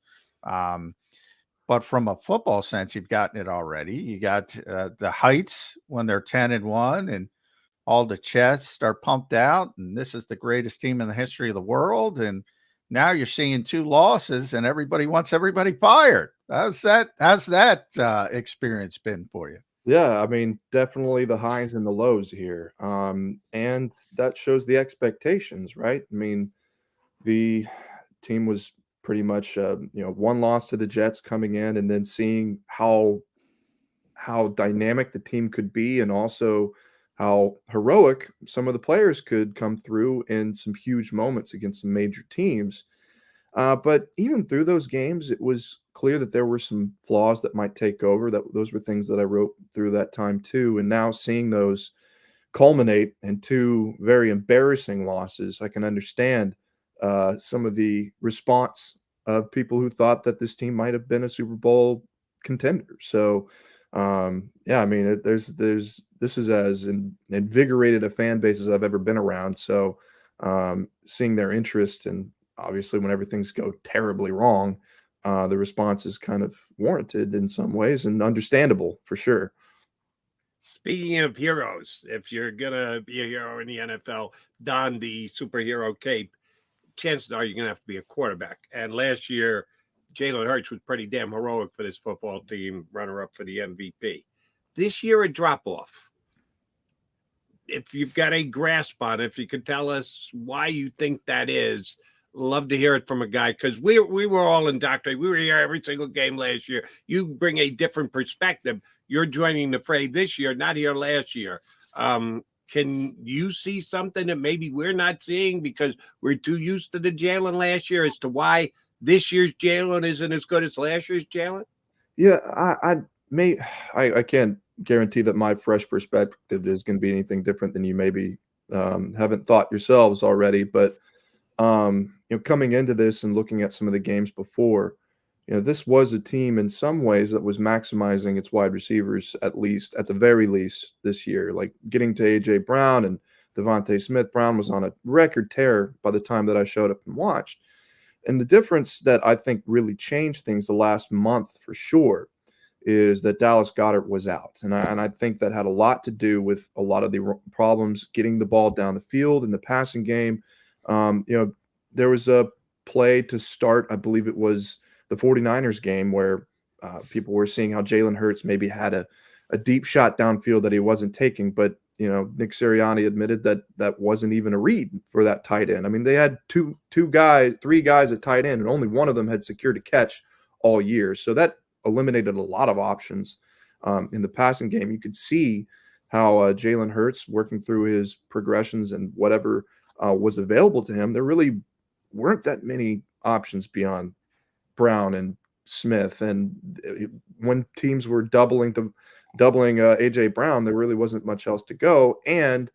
S5: But from a football sense, you've gotten it already. You got the heights when they're 10-1, and all the chests are pumped out, and this is the greatest team in the history of the world. And now you're seeing 2 losses, and everybody wants everybody fired. How's that experience been for you?
S15: Yeah, I mean, definitely the highs and the lows here. And that shows the expectations, right? I mean, the team was pretty much, 1 loss to the Jets coming in, and then seeing how dynamic the team could be, and also how heroic some of the players could come through in some huge moments against some major teams. But even through those games, it was clear that there were some flaws that might take over. Those were things that I wrote through that time too. And now seeing those culminate in 2 very embarrassing losses, I can understand some of the response of people who thought that this team might have been a Super Bowl contender. So, yeah, I mean, this is as invigorated a fan base as I've ever been around. So, seeing their interest, and obviously whenever things go terribly wrong, the response is kind of warranted in some ways and understandable for sure.
S4: Speaking of heroes, if you're gonna be a hero in the NFL, don the superhero cape. Chances are you're gonna have to be a quarterback. And last year, Jalen Hurts was pretty damn heroic for this football team, runner-up for the MVP. This year, a drop-off. If you've got a grasp on it, if you could tell us why you think that is, love to hear it from a guy, because we were all indoctrinated. We were here every single game last year. You bring a different perspective. You're joining the fray this year, not here last year. Can you see something that maybe we're not seeing because we're too used to the Jalen last year as to why this year's Jalen isn't as good as last year's Jalen?
S15: Yeah, I can't guarantee that my fresh perspective is going to be anything different than you maybe haven't thought yourselves already. But coming into this and looking at some of the games before, this was a team in some ways that was maximizing its wide receivers, at the very least this year, like getting to A.J. Brown and Devontae Smith. Brown was on a record tear by the time that I showed up and watched. And the difference that I think really changed things the last month for sure is that Dallas Goedert was out. And I think that had a lot to do with a lot of the problems getting the ball down the field in the passing game. There was a play to start, I believe it was the 49ers game, where people were seeing how Jalen Hurts maybe had a deep shot downfield that he wasn't taking. But, Nick Sirianni admitted that wasn't even a read for that tight end. I mean, they had three guys at tight end, and only one of them had secured a catch all year. So that eliminated a lot of options in the passing game. You could see how Jalen Hurts, working through his progressions and whatever was available to him, there really weren't that many options beyond Brown and Smith. And when teams were doubling A.J. Brown, there really wasn't much else to go. And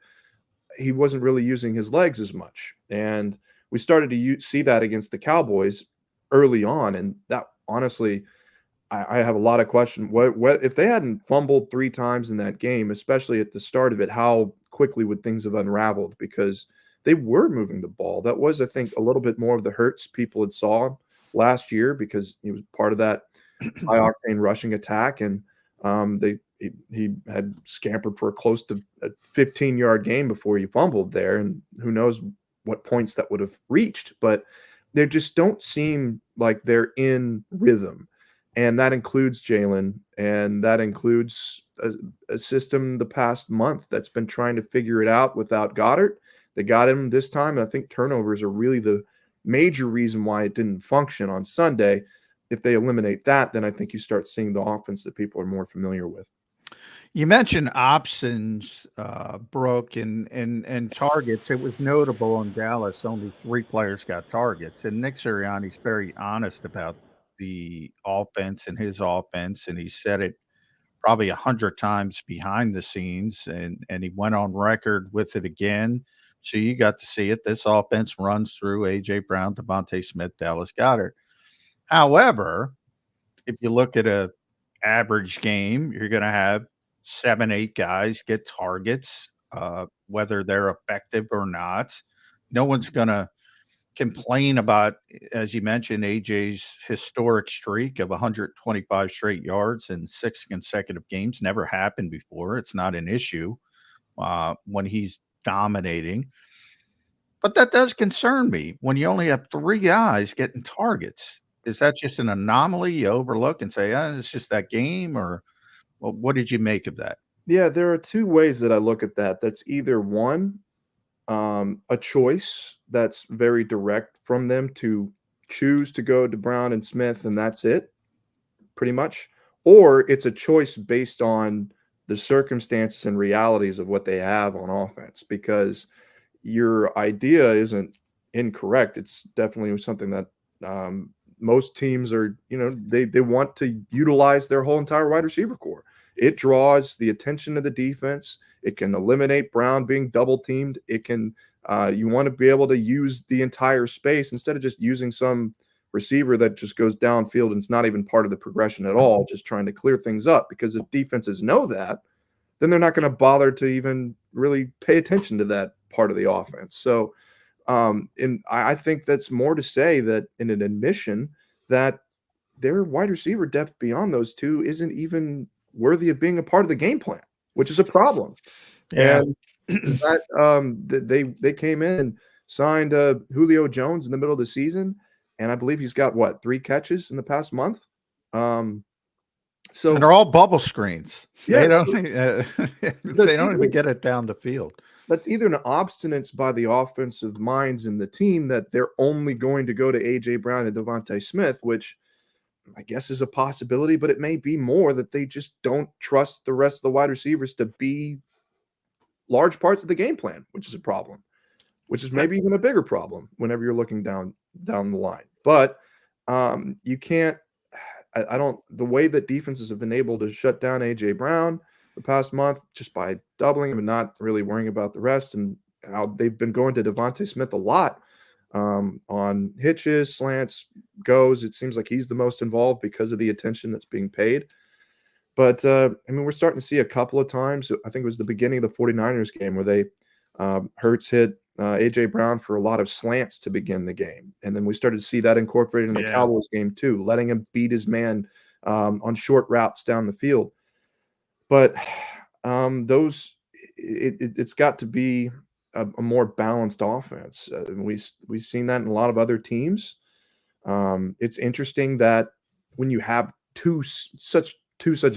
S15: he wasn't really using his legs as much. And we started to see that against the Cowboys early on. And that, honestly, I have a lot of questions. What if they hadn't fumbled 3 times in that game, especially at the start of it, how quickly would things have unraveled? Because they were moving the ball. That was, I think, a little bit more of the Hurts people had saw last year, because he was part of that high-octane rushing attack. And he had scampered for close to a 15-yard game before he fumbled there. And who knows what points that would have reached. But they just don't seem like they're in rhythm. And that includes Jalen, and that includes a system the past month that's been trying to figure it out without Goddard. They got him this time, and I think turnovers are really the major reason why it didn't function on Sunday. If they eliminate that, then I think you start seeing the offense that people are more familiar with.
S5: You mentioned options broke and targets. It was notable in Dallas, only 3 players got targets. And Nick Sirianni's very honest about the offense and his offense, and he said it probably 100 times behind the scenes, and he went on record with it again. So you got to see it. This offense runs through A.J. Brown, Devontae Smith, Dallas Goedert. However, if you look at a average game, you're going to have 7, 8 guys get targets, whether they're effective or not. No one's going to complain about, as you mentioned, AJ's historic streak of 125 straight yards in 6 consecutive games. Never happened before. It's not an issue when he's dominating. But that does concern me when you only have 3 guys getting targets. Is that just an anomaly you overlook and say, it's just that game? Or well, what did you make of that?
S15: Yeah, there are 2 ways that I look at that. That's either one, a choice that's very direct from them to choose to go to Brown and Smith, and that's it, pretty much. Or it's a choice based on the circumstances and realities of what they have on offense, because your idea isn't incorrect. It's definitely something that most teams are, they want to utilize their whole entire wide receiver core. It draws the attention of the defense. It can eliminate Brown being double teamed. It can, you want to be able to use the entire space instead of just using some receiver that just goes downfield and it's not even part of the progression at all, just trying to clear things up. Because if defenses know that, then they're not going to bother to even really pay attention to that part of the offense. So, and I think that's more to say that in an admission that their wide receiver depth beyond those 2 isn't even worthy of being a part of the game plan, which is a problem.
S5: Yeah.
S15: And that they came in and signed Julio Jones in the middle of the season, and I believe he's got 3 catches in the past month. So
S5: and they're all bubble screens.
S15: Yeah,
S5: they don't even get it down the field.
S15: That's either an obstinance by the offensive minds in the team that they're only going to go to AJ Brown and Devontae Smith, which I guess is a possibility, but it may be more that they just don't trust the rest of the wide receivers to be large parts of the game plan, which is a problem, which is maybe even a bigger problem whenever you're looking down the line. But you can't, the way that defenses have been able to shut down AJ Brown the past month just by doubling him and not really worrying about the rest, and how they've been going to Devontae Smith a lot on hitches, slants, goes. It seems like he's the most involved because of the attention that's being paid. But, we're starting to see a couple of times, I think it was the beginning of the 49ers game where they Hurts hit A.J. Brown for a lot of slants to begin the game. And then we started to see that incorporated in the Cowboys game too, letting him beat his man on short routes down the field. But it's got to be a more balanced offense. We've seen that in a lot of other teams. It's interesting that when you have two such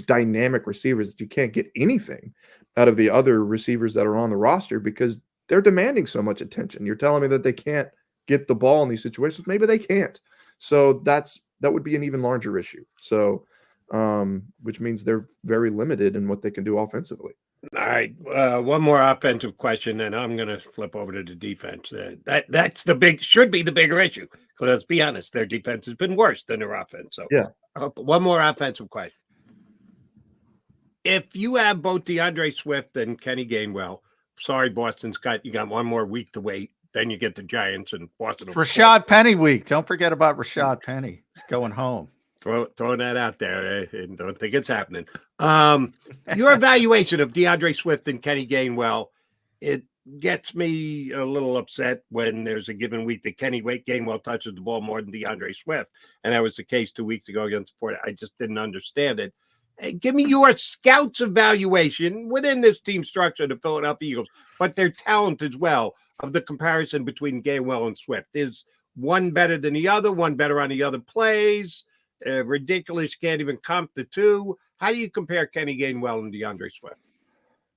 S15: dynamic receivers that you can't get anything out of the other receivers that are on the roster because they're demanding so much attention. You're telling me that they can't get the ball in these situations? Maybe they can't. So that would be an even larger issue. So, which means they're very limited in what they can do offensively.
S4: All right. One more offensive question, and I'm going to flip over to the defense. That's should be the bigger issue. Because let's be honest, their defense has been worse than their offense. So
S15: yeah.
S4: One more offensive question. If you have both DeAndre Swift and Kenny Gainwell, sorry, Boston's you got one more week to wait. Then you get the Giants and Boston.
S5: Rashad Penny week. Don't forget about Rashad Penny going home.
S4: Throwing that out there. I don't think it's happening. Your evaluation of DeAndre Swift and Kenny Gainwell, it gets me a little upset when there's a given week that Kenny Gainwell touches the ball more than DeAndre Swift. And that was the case 2 weeks ago against Fort. I just didn't understand it. Give me your scout's evaluation within this team structure, the Philadelphia Eagles, but their talent as well, of the comparison between Gainwell and Swift. Is one better than the other? One better on the other plays? Ridiculous, can't even comp the two. How do you compare Kenny Gainwell and DeAndre Swift?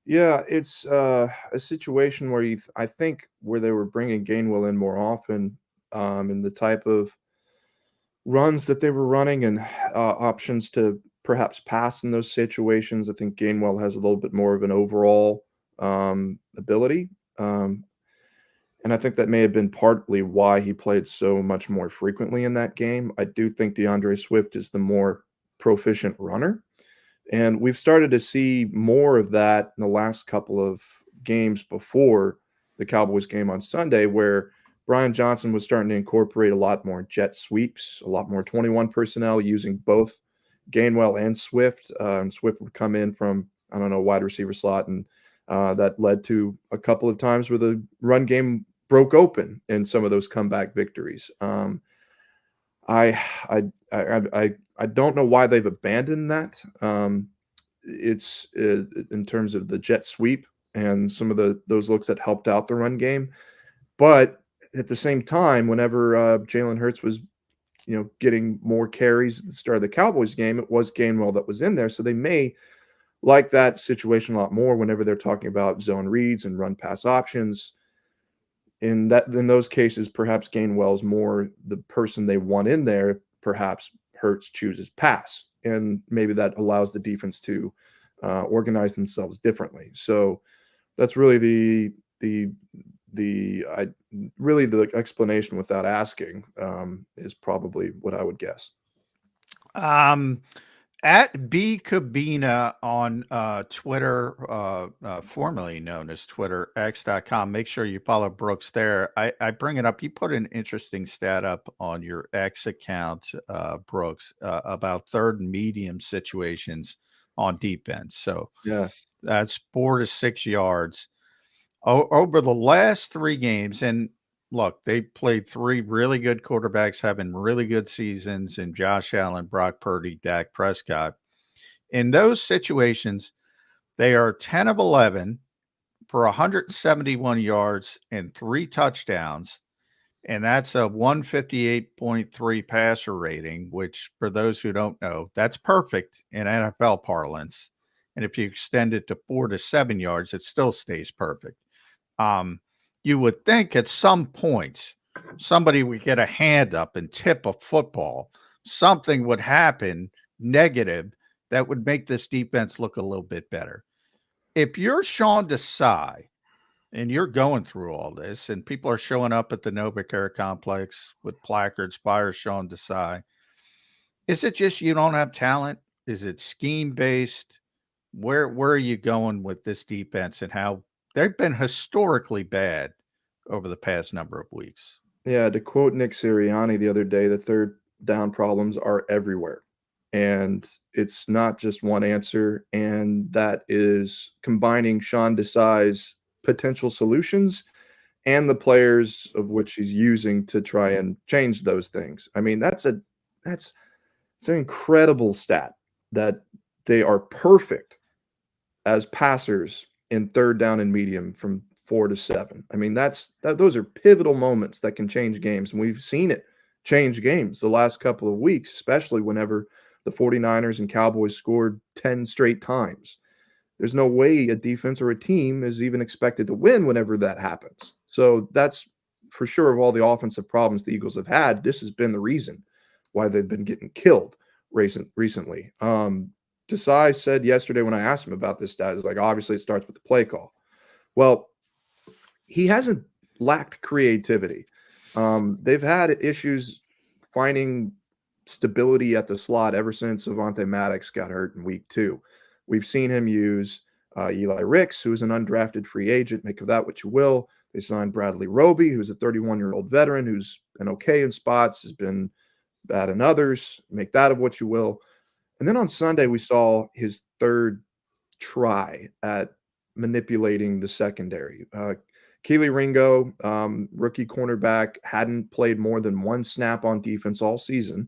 S15: Yeah, it's a situation where I think where they were bringing Gainwell in more often in the type of runs that they were running and options to perhaps pass in those situations. I think Gainwell has a little bit more of an overall ability. And I think that may have been partly why he played so much more frequently in that game. I do think DeAndre Swift is the more proficient runner. And we've started to see more of that in the last couple of games before the Cowboys game on Sunday, where Brian Johnson was starting to incorporate a lot more jet sweeps, a lot more 21 personnel using both Gainwell and Swift. Swift would come in from, wide receiver slot. And that led to a couple of times where the run game broke open in some of those comeback victories. I don't know why they've abandoned that. It's in terms of the jet sweep and some of those looks that helped out the run game. But at the same time, whenever Jalen Hurts was, getting more carries at the start of the Cowboys game, it was Gainwell that was in there. So they may like that situation a lot more whenever they're talking about zone reads and run pass options. In those cases, perhaps Gainwell's more the person they want in there. Perhaps Hurts chooses pass, and maybe that allows the defense to organize themselves differently. So that's really the explanation without asking is probably what I would guess.
S5: At B Cabina on Twitter, formerly known as Twitter, X.com. Make sure you follow Brooks there. I bring it up. You put an interesting stat up on your X account, Brooks, about third and medium situations on defense. So
S15: yeah,
S5: that's 4 to 6 yards over the last 3 games. And look, they played 3 really good quarterbacks having really good seasons in Josh Allen, Brock Purdy, Dak Prescott. In those situations, they are 10 of 11 for 171 yards and 3 touchdowns. And that's a 158.3 passer rating, which for those who don't know, that's perfect in NFL parlance. And if you extend it to 4 to 7 yards, it still stays perfect. You would think at some point somebody would get a hand up and tip a football. Something would happen negative that would make this defense look a little bit better. If you're Sean Desai and you're going through all this and people are showing up at the NovaCare complex with placards, fire Sean Desai, is it just you don't have talent? Is it scheme based? Where are you going with this defense and how they've been historically bad over the past number of weeks?
S15: Yeah, to quote Nick Sirianni the other day, the third down problems are everywhere. And it's not just one answer. And that is combining Sean Desai's potential solutions and the players of which he's using to try and change those things. I mean, it's an incredible stat that they are perfect as passers in third down and medium from 4 to 7. I mean, those are pivotal moments that can change games. And we've seen it change games the last couple of weeks, especially whenever the 49ers and Cowboys scored 10 straight times. There's no way a defense or a team is even expected to win whenever that happens. So that's for sure, of all the offensive problems the Eagles have had, this has been the reason why they've been getting killed recently. Desai said yesterday when I asked him about this stat, is like, obviously it starts with the play call. Well, he hasn't lacked creativity. They've had issues finding stability at the slot ever since Avonte Maddox got hurt in week 2. We've seen him use Eli Ricks, who is an undrafted free agent. Make of that what you will. They signed Bradley Roby, who's a 31-year-old veteran who's been okay in spots, has been bad in others. Make that of what you will. And then on Sunday, we saw his third try at manipulating the secondary. Keely Ringo, rookie cornerback, hadn't played more than 1 snap on defense all season,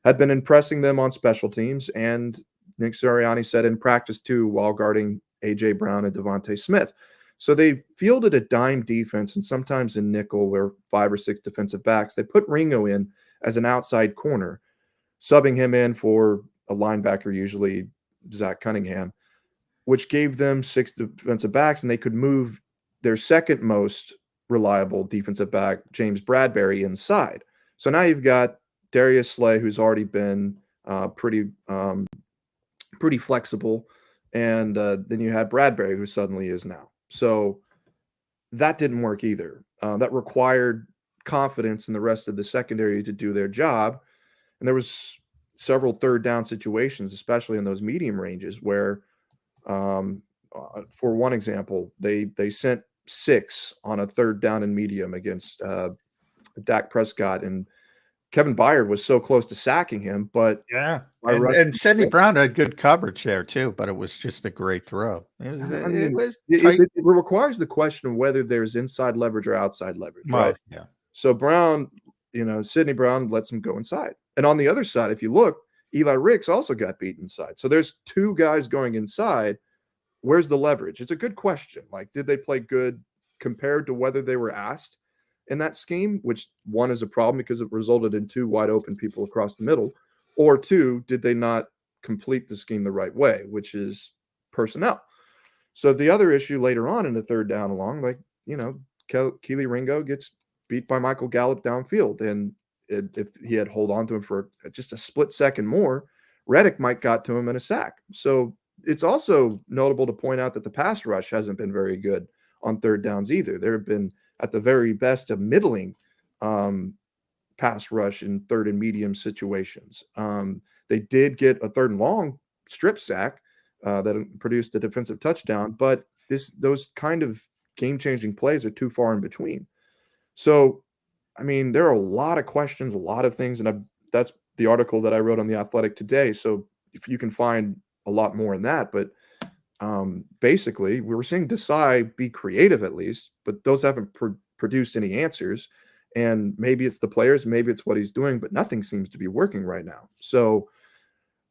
S15: had been impressing them on special teams, and Nick Sirianni said in practice too, while guarding A.J. Brown and Devontae Smith. So they fielded a dime defense, and sometimes in nickel, where 5 or 6 defensive backs, they put Ringo in as an outside corner, subbing him in for a linebacker, usually Zach Cunningham, which gave them 6 defensive backs, and they could move their second most reliable defensive back, James Bradbury, inside. So now you've got Darius Slay, who's already been pretty flexible, and then you had Bradbury, who suddenly is now. So that didn't work either. That required confidence in the rest of the secondary to do their job, and there was several third down situations, especially in those medium ranges, where, for one example, they sent 6 on a third down and medium against Dak Prescott, and Kevin Byard was so close to sacking him, but
S5: yeah, and Sidney Brown had good coverage there too, but it was just a great throw.
S15: It requires the question of whether there's inside leverage or outside leverage, right?
S5: Yeah.
S15: So Brown, Sidney Brown lets him go inside. And on the other side, if you look, Eli Ricks also got beat inside. So there's two guys going inside. Where's the leverage? It's a good question. Like, did they play good compared to whether they were asked in that scheme, which one is a problem because it resulted in two wide open people across the middle, or two, did they not complete the scheme the right way, which is personnel. So the other issue later on in the third down along, Keely Ringo gets beat by Michael Gallup downfield. And if he had hold on to him for just a split second more, Reddick might got to him in a sack. So it's also notable to point out that the pass rush hasn't been very good on third downs either. There have been, at the very best, a middling pass rush in third and medium situations. They did get a third and long strip sack that produced a defensive touchdown, but those kind of game-changing plays are too far in between. So, I mean, there are a lot of questions, a lot of things, and that's the article that I wrote on The Athletic today. So if you can find a lot more in that, but basically we were seeing Desai be creative at least, but those haven't produced any answers. And maybe it's the players, maybe it's what he's doing, but nothing seems to be working right now. So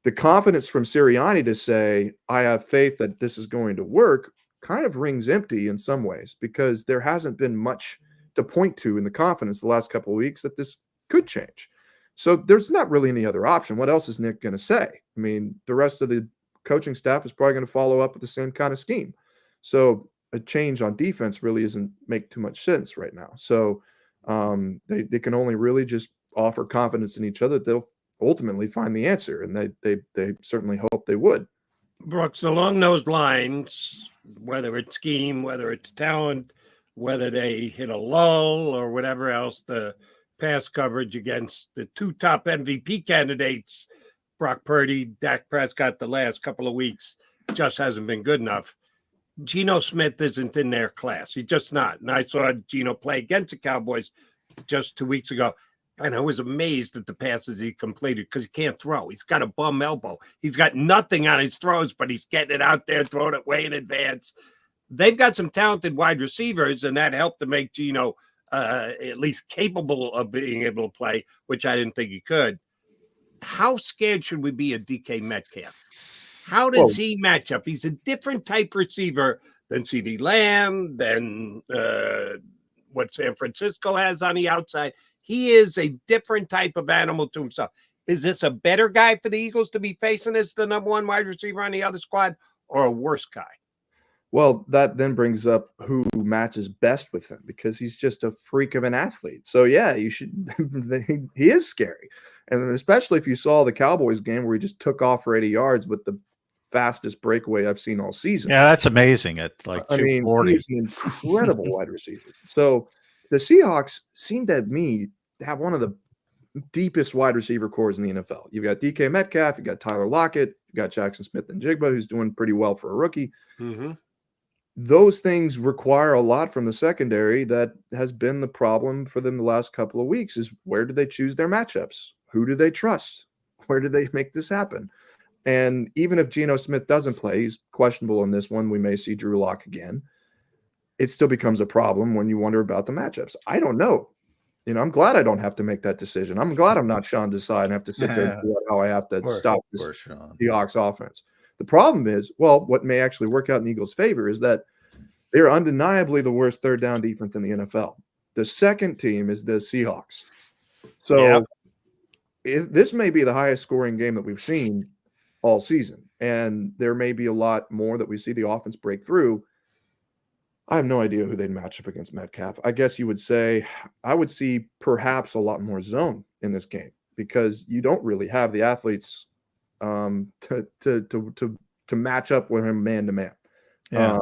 S15: the confidence from Sirianni to say, I have faith that this is going to work, kind of rings empty in some ways, because there hasn't been much to point to in the confidence the last couple of weeks that this could change. So there's not really any other option. What else is Nick going to say? I mean, the rest of the coaching staff is probably going to follow up with the same kind of scheme. So a change on defense really doesn't make too much sense right now. So they can only really just offer confidence in each other. They'll ultimately find the answer, and they certainly hope they would.
S4: Brooks, along those lines, whether it's scheme, whether it's talent, whether they hit a lull or whatever else, the pass coverage against the two top MVP candidates, Brock Purdy, Dak Prescott, the last couple of weeks just hasn't been good enough. Geno Smith isn't in their class. He's just not. And I saw Geno play against the Cowboys just 2 weeks ago, and I was amazed at the passes he completed because he can't throw. He's got a bum elbow. He's got nothing on his throws, but he's getting it out there, throwing it way in advance. They've got some talented wide receivers, and that helped to make Geno at least capable of being able to play, which I didn't think he could. How scared should we be of DK Metcalf? How does he match up? He's a different type receiver than CeeDee Lamb, than what San Francisco has on the outside. He is a different type of animal to himself. Is this a better guy for the Eagles to be facing as the number one wide receiver on the other squad, or a worse guy?
S15: Well, that then brings up who matches best with him, because he's just a freak of an athlete. So, yeah, you should. He is scary. And especially if you saw the Cowboys game where he just took off for 80 yards with the fastest breakaway I've seen all season.
S5: Yeah, that's amazing. At like 240.
S15: He's an incredible wide receiver. So the Seahawks seem to me to have one of the deepest wide receiver cores in the NFL. You've got DK Metcalf, you've got Tyler Lockett, you've got Jackson Smith and Jigba, who's doing pretty well for a rookie.
S4: Mm-hmm.
S15: Those things require a lot from the secondary. That has been the problem for them the last couple of weeks, is where do they choose their matchups? Who do they trust? Where do they make this happen? And even if Geno Smith doesn't play, he's questionable in this one, we may see Drew Lock again. It still becomes a problem when you wonder about the matchups. I don't know. I'm glad I don't have to make that decision. I'm glad I'm not Sean Desai and have to sit there and figure out how I have to stop this Seahawks offense. The problem is, what may actually work out in the Eagles' favor is that they're undeniably the worst third down defense in the NFL. The second team is the Seahawks. So this may be the highest scoring game that we've seen all season, and there may be a lot more that we see the offense break through. I have no idea who they'd match up against Metcalf. I guess you would say I would see perhaps a lot more zone in this game, because you don't really have the athletes to match up with him man to man.
S5: Yeah.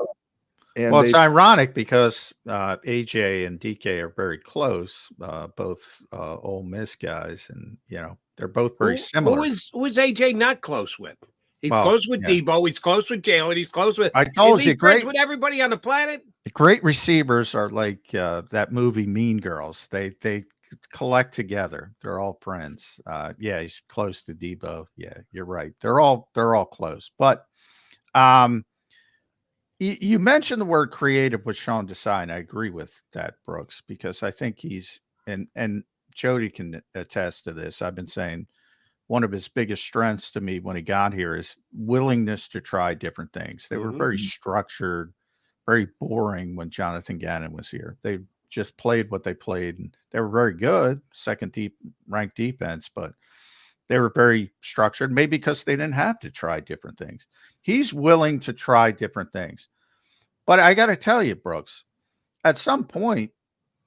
S5: It's ironic because AJ and DK are very close, both Ole Miss guys, and they're both very similar.
S4: Who is AJ not close with? He's close with Debo. He's close with Jalen. He's close with.
S5: I told you,
S4: friends with everybody on the planet.
S5: Great receivers are like that movie Mean Girls. They collect together. They're all friends. Yeah, he's close to Debo. Yeah, you're right. They're all close. But you mentioned the word creative with Sean Desai, and I agree with that, Brooks, because I think he's and Jody can attest to this. I've been saying one of his biggest strengths to me when he got here is willingness to try different things. They were very structured, very boring when Jonathan Gannon was here. They just played what they played, and they were very good, second ranked defense, but they were very structured, maybe because they didn't have to try different things. He's willing to try different things. But I got to tell you, Brooks, at some point,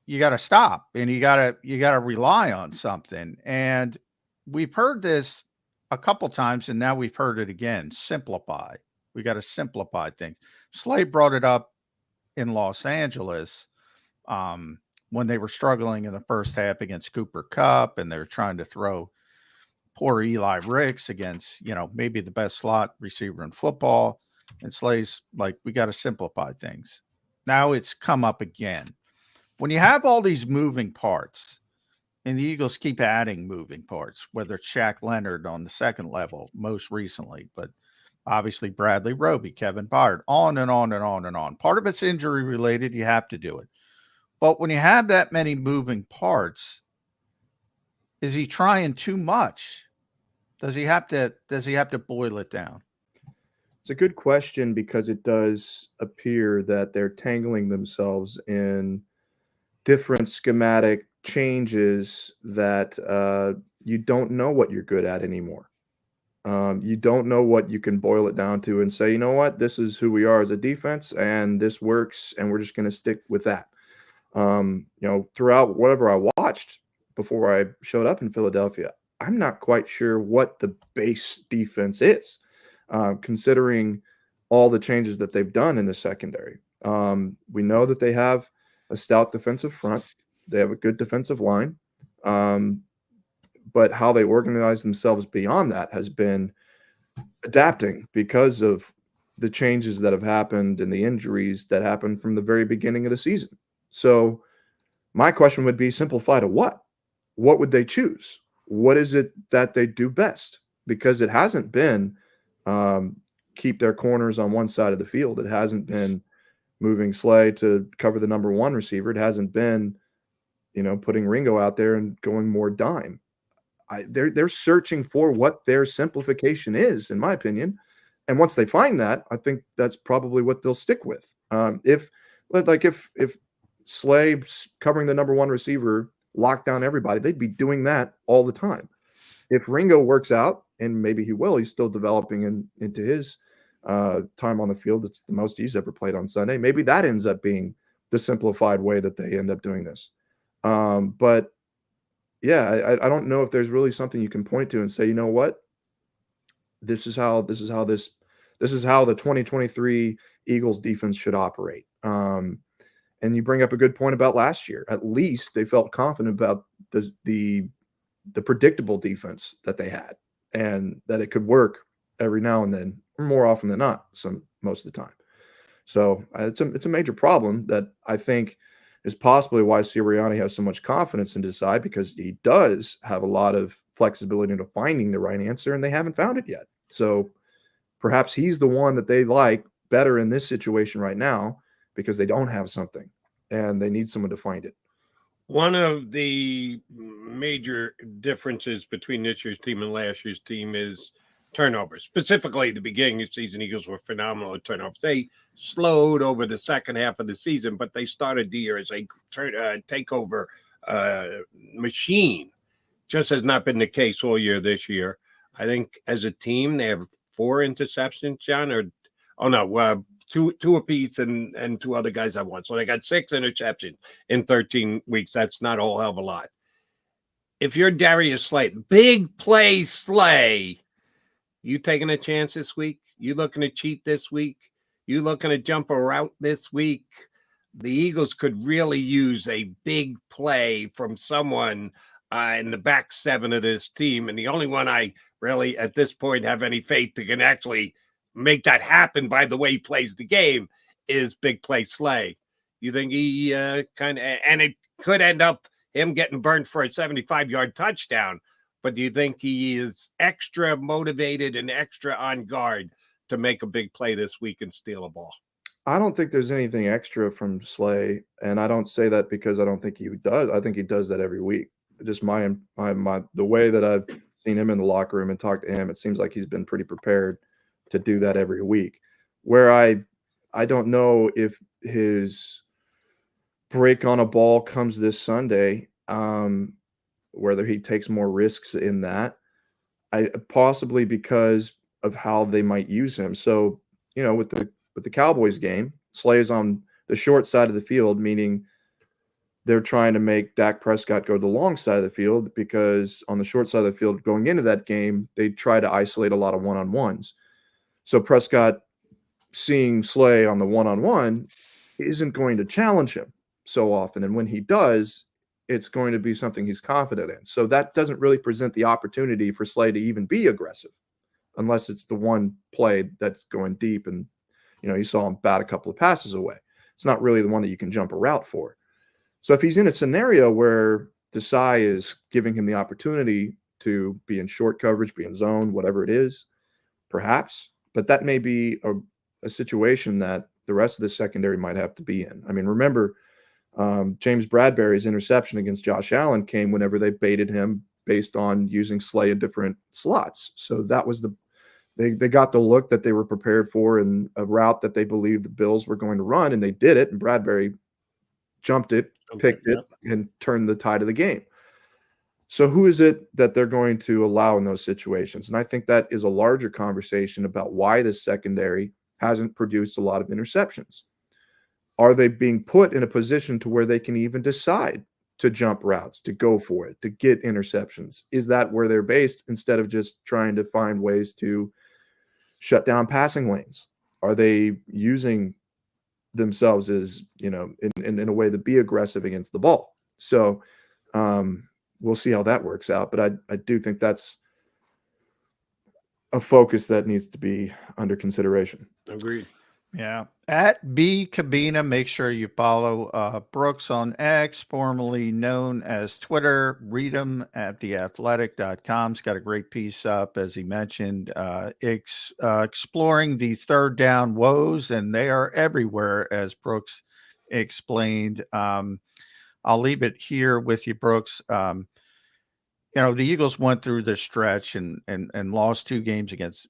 S5: you got to stop and you got to rely on something. And we've heard this a couple times, and now we've heard it again. Simplify. We got to simplify things. Slade brought it up in Los Angeles when they were struggling in the first half against Cooper Kupp, and they were trying to throw poor Eli Ricks against, maybe the best slot receiver in football. And Slade's like, we got to simplify things. Now it's come up again. When you have all these moving parts, and the Eagles keep adding moving parts, whether it's Shaq Leonard on the second level most recently, but obviously Bradley Roby, Kevin Byard, on and on and on and on. Part of it's injury related. You have to do it. But when you have that many moving parts, is he trying too much? Does he have to boil it down?
S15: It's a good question, because it does appear that they're tangling themselves in different schematic changes that you don't know what you're good at anymore. You don't know what you can boil it down to and say, you know what, this is who we are as a defense, and this works, and we're just going to stick with that. Throughout whatever I watched before I showed up in Philadelphia, I'm not quite sure what the base defense is, considering all the changes that they've done in the secondary. We know that they have a stout defensive front. They have a good defensive line. But how they organize themselves beyond that has been adapting because of the changes that have happened and the injuries that happened from the very beginning of the season. So my question would be, simplify to what? What would they choose? What is it that they do best? Because it hasn't been keep their corners on one side of the field. It hasn't been moving Slay to cover the number one receiver. It hasn't been, putting Ringo out there and going more dime. They're searching for what their simplification is, in my opinion. And once they find that, I think that's probably what they'll stick with. If Slay covering the number one receiver locked down everybody, they'd be doing that all the time. If Ringo works out, and maybe he will, he's still developing into his time on the field. It's the most he's ever played on Sunday. Maybe that ends up being the simplified way that they end up doing this. But yeah, I don't know if there's really something you can point to and say, you know what, this is how the 2023 Eagles defense should operate. And you bring up a good point about last year. At least they felt confident about the predictable defense that they had, and that it could work every now and then, or more often than not, most of the time. So it's a major problem that I think is possibly why Sirianni has so much confidence in Desai, because he does have a lot of flexibility into finding the right answer, and they haven't found it yet. So perhaps he's the one that they like better in this situation right now, because they don't have something and they need someone to find it.
S4: One of the major differences between this year's team and last year's team is turnovers. Specifically, the beginning of the season, Eagles were phenomenal at turnovers. They slowed over the second half of the season, but they started the year as a takeover machine. Just has not been the case all year this year. I think as a team, they have 4 interceptions, John, two apiece, and 2 other guys have 1. So they got 6 interceptions in 13 weeks. That's not a whole hell of a lot. If you're Darius Slay, big play Slay, you taking a chance this week? You looking to cheat this week? You looking to jump a route this week? The Eagles could really use a big play from someone in the back 7 of this team. And the only one I really, at this point, have any faith that can actually make that happen by the way he plays the game is big play Slay. You think he and it could end up him getting burned for a 75-yard touchdown. But do you think he is extra motivated and extra on guard to make a big play this week and steal a ball?
S15: I don't think there's anything extra from Slay, and I don't say that because I don't think he does. I think he does that every week. Just the way that I've seen him in the locker room and talked to him, it seems like he's been pretty prepared to do that every week. Where I don't know if his break on a ball comes this Sunday, whether he takes more risks in that, possibly because of how they might use him. So, with the Cowboys game, Slay is on the short side of the field, meaning they're trying to make Dak Prescott go to the long side of the field, because on the short side of the field going into that game, they try to isolate a lot of one-on-ones. So Prescott, seeing Slay on the one-on-one, isn't going to challenge him so often. And when he does, it's going to be something he's confident in. So that doesn't really present the opportunity for Slay to even be aggressive, unless it's the one play that's going deep and, you saw him bat a couple of passes away. It's not really the one that you can jump a route for. So if he's in a scenario where Desai is giving him the opportunity to be in short coverage, be in zone, whatever it is, perhaps, but that may be a situation that the rest of the secondary might have to be in. I mean, remember, James Bradbury's interception against Josh Allen came whenever they baited him based on using Slay in different slots. So that was they got the look that they were prepared for and a route that they believed the Bills were going to run, and they did it, and Bradbury jumped it, picked it, and turned the tide of the game. So who is it that they're going to allow in those situations? And I think that is a larger conversation about why the secondary hasn't produced a lot of interceptions. Are they being put in a position to where they can even decide to jump routes, to go for it, to get interceptions? Is that where they're based, instead of just trying to find ways to shut down passing lanes? Are they using themselves as, in a way to be aggressive against the ball? So we'll see how that works out. But I do think that's a focus that needs to be under consideration.
S4: Agreed.
S5: Yeah. At B Cabina, make sure you follow Brooks on X, formerly known as Twitter. Read him at theathletic.com. He's got a great piece up, as he mentioned, exploring the third down woes, and they are everywhere, as Brooks explained. I'll leave it here with you, Brooks. The Eagles went through this stretch and lost 2 games against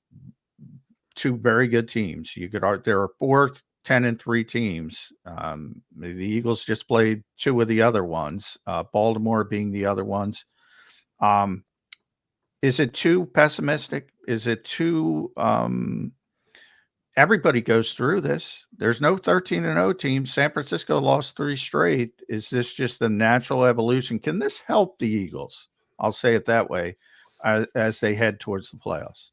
S5: 2 very good teams. There are 4 10-3 teams. The Eagles just played 2 of the other ones, Baltimore being the other ones. Is it too pessimistic? Is it too everybody goes through this? There's no 13-0 team. San Francisco lost 3 straight. Is this just the natural evolution? Can this help the Eagles? I'll say it that way, as they head towards the playoffs.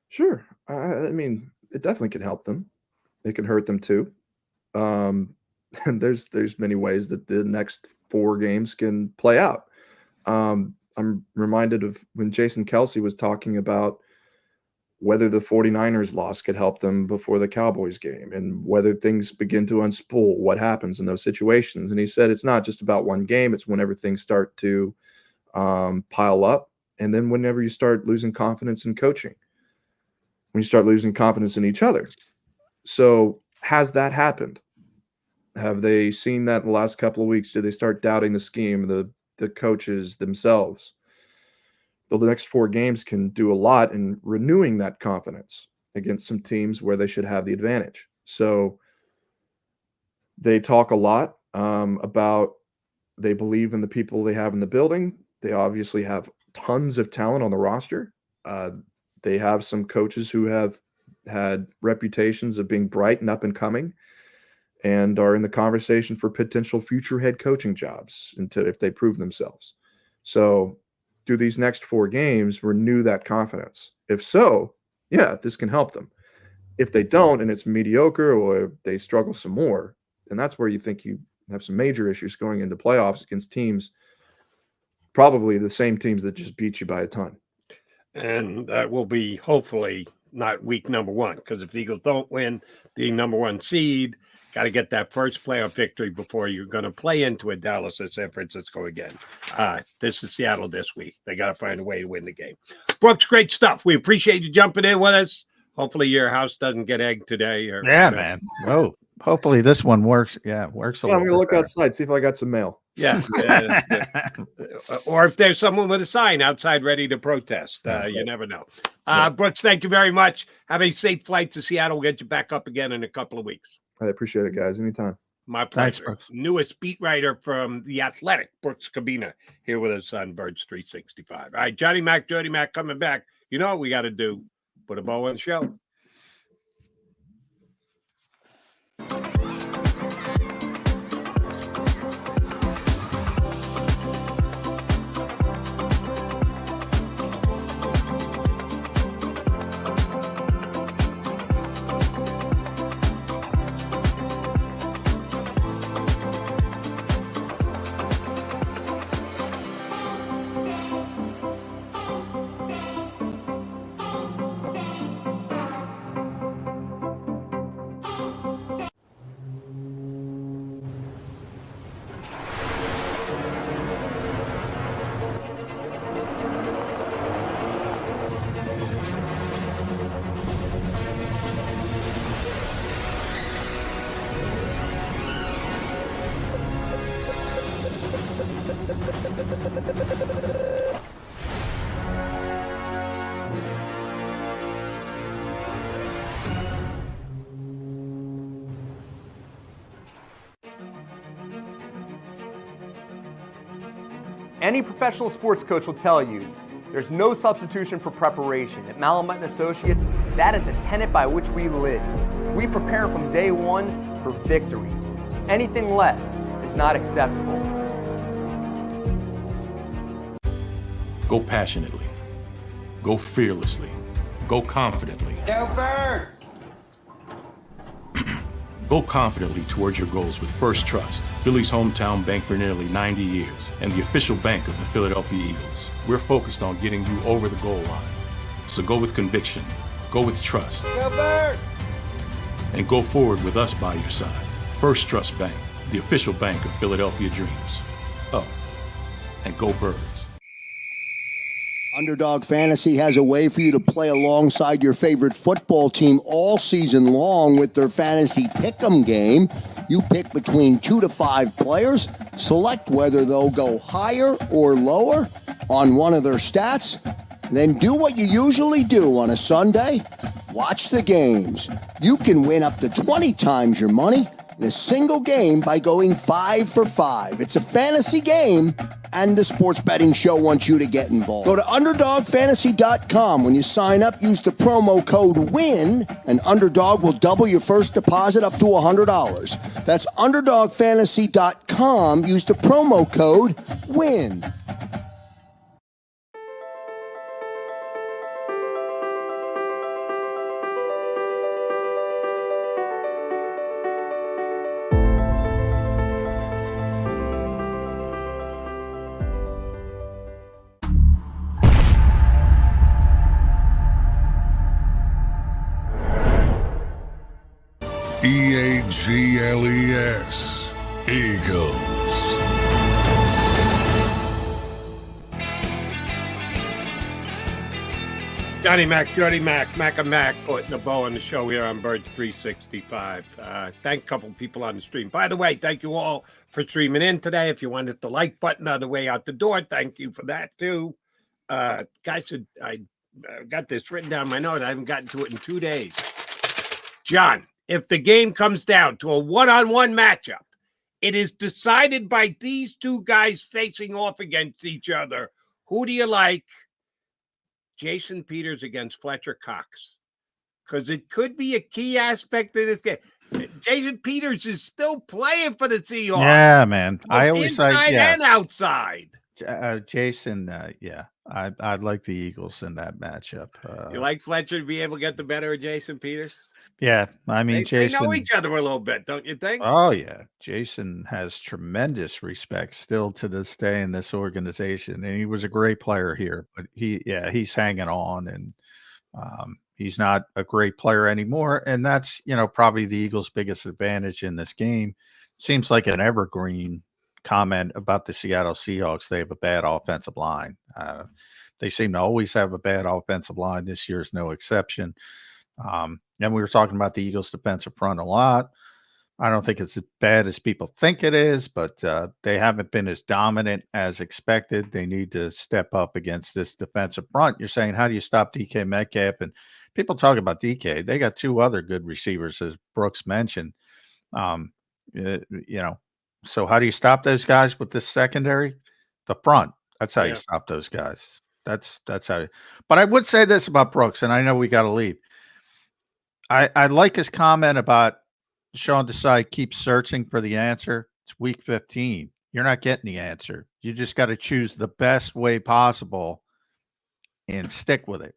S15: Sure. I mean, it definitely can help them. It can hurt them too. And there's many ways that the next 4 games can play out. I'm reminded of when Jason Kelce was talking about whether the 49ers loss could help them before the Cowboys game, and whether things begin to unspool, what happens in those situations. And he said it's not just about one game. It's whenever things start to pile up, and then whenever you start losing confidence in coaching, when you start losing confidence in each other. So has that happened? Have they seen that in the last couple of weeks? Do they start doubting the scheme, the coaches themselves? The next 4 games can do a lot in renewing that confidence against some teams where they should have the advantage. So they talk a lot about they believe in the people they have in the building. They obviously have tons of talent on the roster. They have some coaches who have had reputations of being bright and up and coming, and are in the conversation for potential future head coaching jobs if they prove themselves. So do these next 4 games renew that confidence? If so, yeah, this can help them. If they don't, and it's mediocre, or they struggle some more, then that's where you think you have some major issues going into playoffs against teams, probably the same teams that just beat you by a ton.
S4: And that will be hopefully not week number one, because if the Eagles don't win the number one seed, got to get that first playoff victory before you're going to play into a Dallas or San Francisco again. This is Seattle this week. They got to find a way to win the game. Brooks, great stuff. We appreciate you jumping in with us. Hopefully your house doesn't get egged today. Or
S5: yeah, man. Oh, hopefully this one works. Yeah, works.
S15: I'm going to look outside, see if I got some mail.
S4: Yeah. Or if there's someone with a sign outside ready to protest, you never know. Brooks, thank you very much. Have a safe flight to Seattle. We'll get you back up again in a couple of weeks.
S15: I appreciate it, guys. Anytime.
S4: My pleasure. Newest beat writer from The Athletic, Brooks Cabina, here with us on Birds 365. All right, Johnny Mac, Jody Mac coming back. You know what we got to do? Put a bow on the show.
S14: Any professional sports coach will tell you there's no substitution for preparation. At McMullen Associates, that is a tenet by which we live. We prepare from day one for victory. Anything less is not acceptable.
S8: Go passionately. Go fearlessly. Go confidently.
S2: Go Birds!
S8: Go confidently towards your goals with First Trust, Philly's hometown bank for nearly 90 years, and the official bank of the Philadelphia Eagles. We're focused on getting you over the goal line. So go with conviction, go with trust,
S2: Go Birds!
S8: and go forward with us by your side. First Trust Bank, the official bank of Philadelphia dreams. Oh, and go Birds.
S9: Underdog Fantasy has a way for you to play alongside your favorite football team all season long with their fantasy pick'em game. You pick between 2 to 5 players, select whether they'll go higher or lower on one of their stats, then do what you usually do on a Sunday, watch the games. You can win up to 20 times your money in a single game by going 5 for 5. It's a fantasy game, and the Sports Betting Show wants you to get involved. Go to UnderdogFantasy.com. When you sign up, use the promo code WIN, and Underdog will double your first deposit up to $100. That's UnderdogFantasy.com. Use the promo code WIN.
S12: EAGLES, Eagles.
S4: Johnny Mac, Jody Mac, Mac and Mac, putting a bow on the show here on Birds 365. Thank a couple people on the stream. By the way, thank you all for streaming in today. If you wanted the like button on the way out the door, thank you for that too. Guys, I got this written down in my note. I haven't gotten to it in 2 days. John, if the game comes down to a one-on-one matchup, it is decided by these two guys facing off against each other. Who do you like? Jason Peters against Fletcher Cox. Because it could be a key aspect of this game. Jason Peters is still playing for the Seahawks.
S5: Yeah, man. I always say
S4: inside and outside.
S5: Jason, I'd like the Eagles in that matchup.
S4: You like Fletcher to be able to get the better of Jason Peters?
S5: Yeah, I mean, Jason.
S4: They know each other a little bit, don't you think?
S5: Oh, yeah. Jason has tremendous respect still to this day in this organization. And he was a great player here, but he's hanging on. And He's not a great player anymore, and that's, probably the Eagles' biggest advantage in this game. Seems like an evergreen comment about the Seattle Seahawks. They have a bad offensive line. They seem to always have a bad offensive line. This year is no exception. And we were talking about the Eagles' defensive front a lot. I don't think it's as bad as people think it is, but they haven't been as dominant as expected. They need to step up against this defensive front. You're saying, how do you stop DK Metcalf? And people talk about DK. They got two other good receivers, as Brooks mentioned. So how do you stop those guys with this secondary? The front. That's how you stop those guys. That's how. But I would say this about Brooks, and I know we got to leave. I like his comment about Sean Desai keeps searching for the answer. It's week 15. You're not getting the answer. You just got to choose the best way possible and stick with it.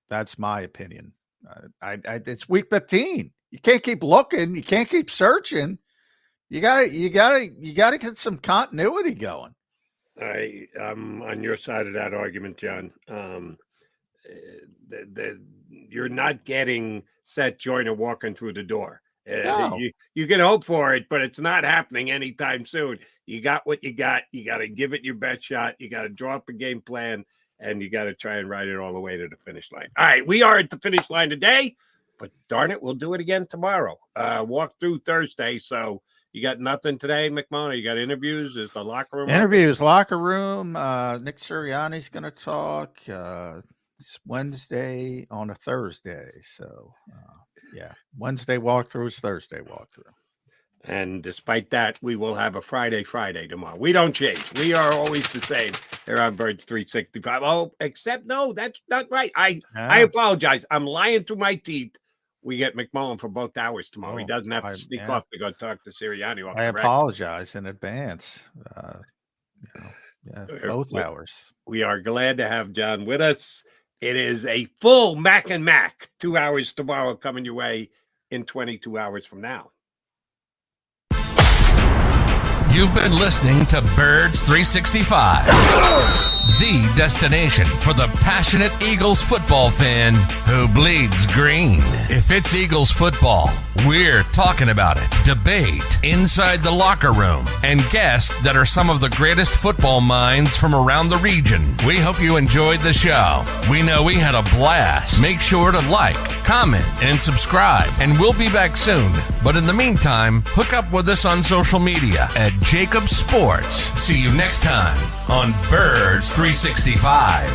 S5: That's my opinion. It's week 15. You can't keep looking. You can't keep searching. You gotta get some continuity going.
S4: I'm on your side of that argument, John. You're not getting Seth Joyner walking through the door.
S5: No.
S4: You can hope for it, but it's not happening anytime soon. You got what you got. You got to give it your best shot. You got to draw up a game plan, and you got to try and ride it all the way to the finish line. All right, we are at the finish line today, but darn it, we'll do it again tomorrow. Walk through Thursday, so you got nothing today, McMullen? You got interviews? Is the locker room?
S5: Interviews, locker room. Nick Sirianni's going to talk. It's Wednesday on a Thursday, so Wednesday walkthroughs, Thursday walkthrough.
S4: And despite that, we will have a Friday tomorrow. We don't change. We are always the same here on Birds 365. Oh, except no, that's not right. I apologize. I'm lying through my teeth. We get McMullen for both hours tomorrow. He doesn't have to sneak off to go talk to Sirianni.
S5: I apologize in advance. Both hours.
S4: We are glad to have John with us. It is a full Mac and Mac 2 hours tomorrow coming your way in 22 hours from now.
S1: You've been listening to Birds 365, the destination for the passionate Eagles football fan who bleeds green. If it's Eagles football, we're talking about it. Debate, inside the locker room, and guests that are some of the greatest football minds from around the region. We hope you enjoyed the show. We know we had a blast. Make sure to like, comment, and subscribe, and we'll be back soon. But in the meantime, hook up with us on social media at JAKIB Sports. See you next time on Birds 365.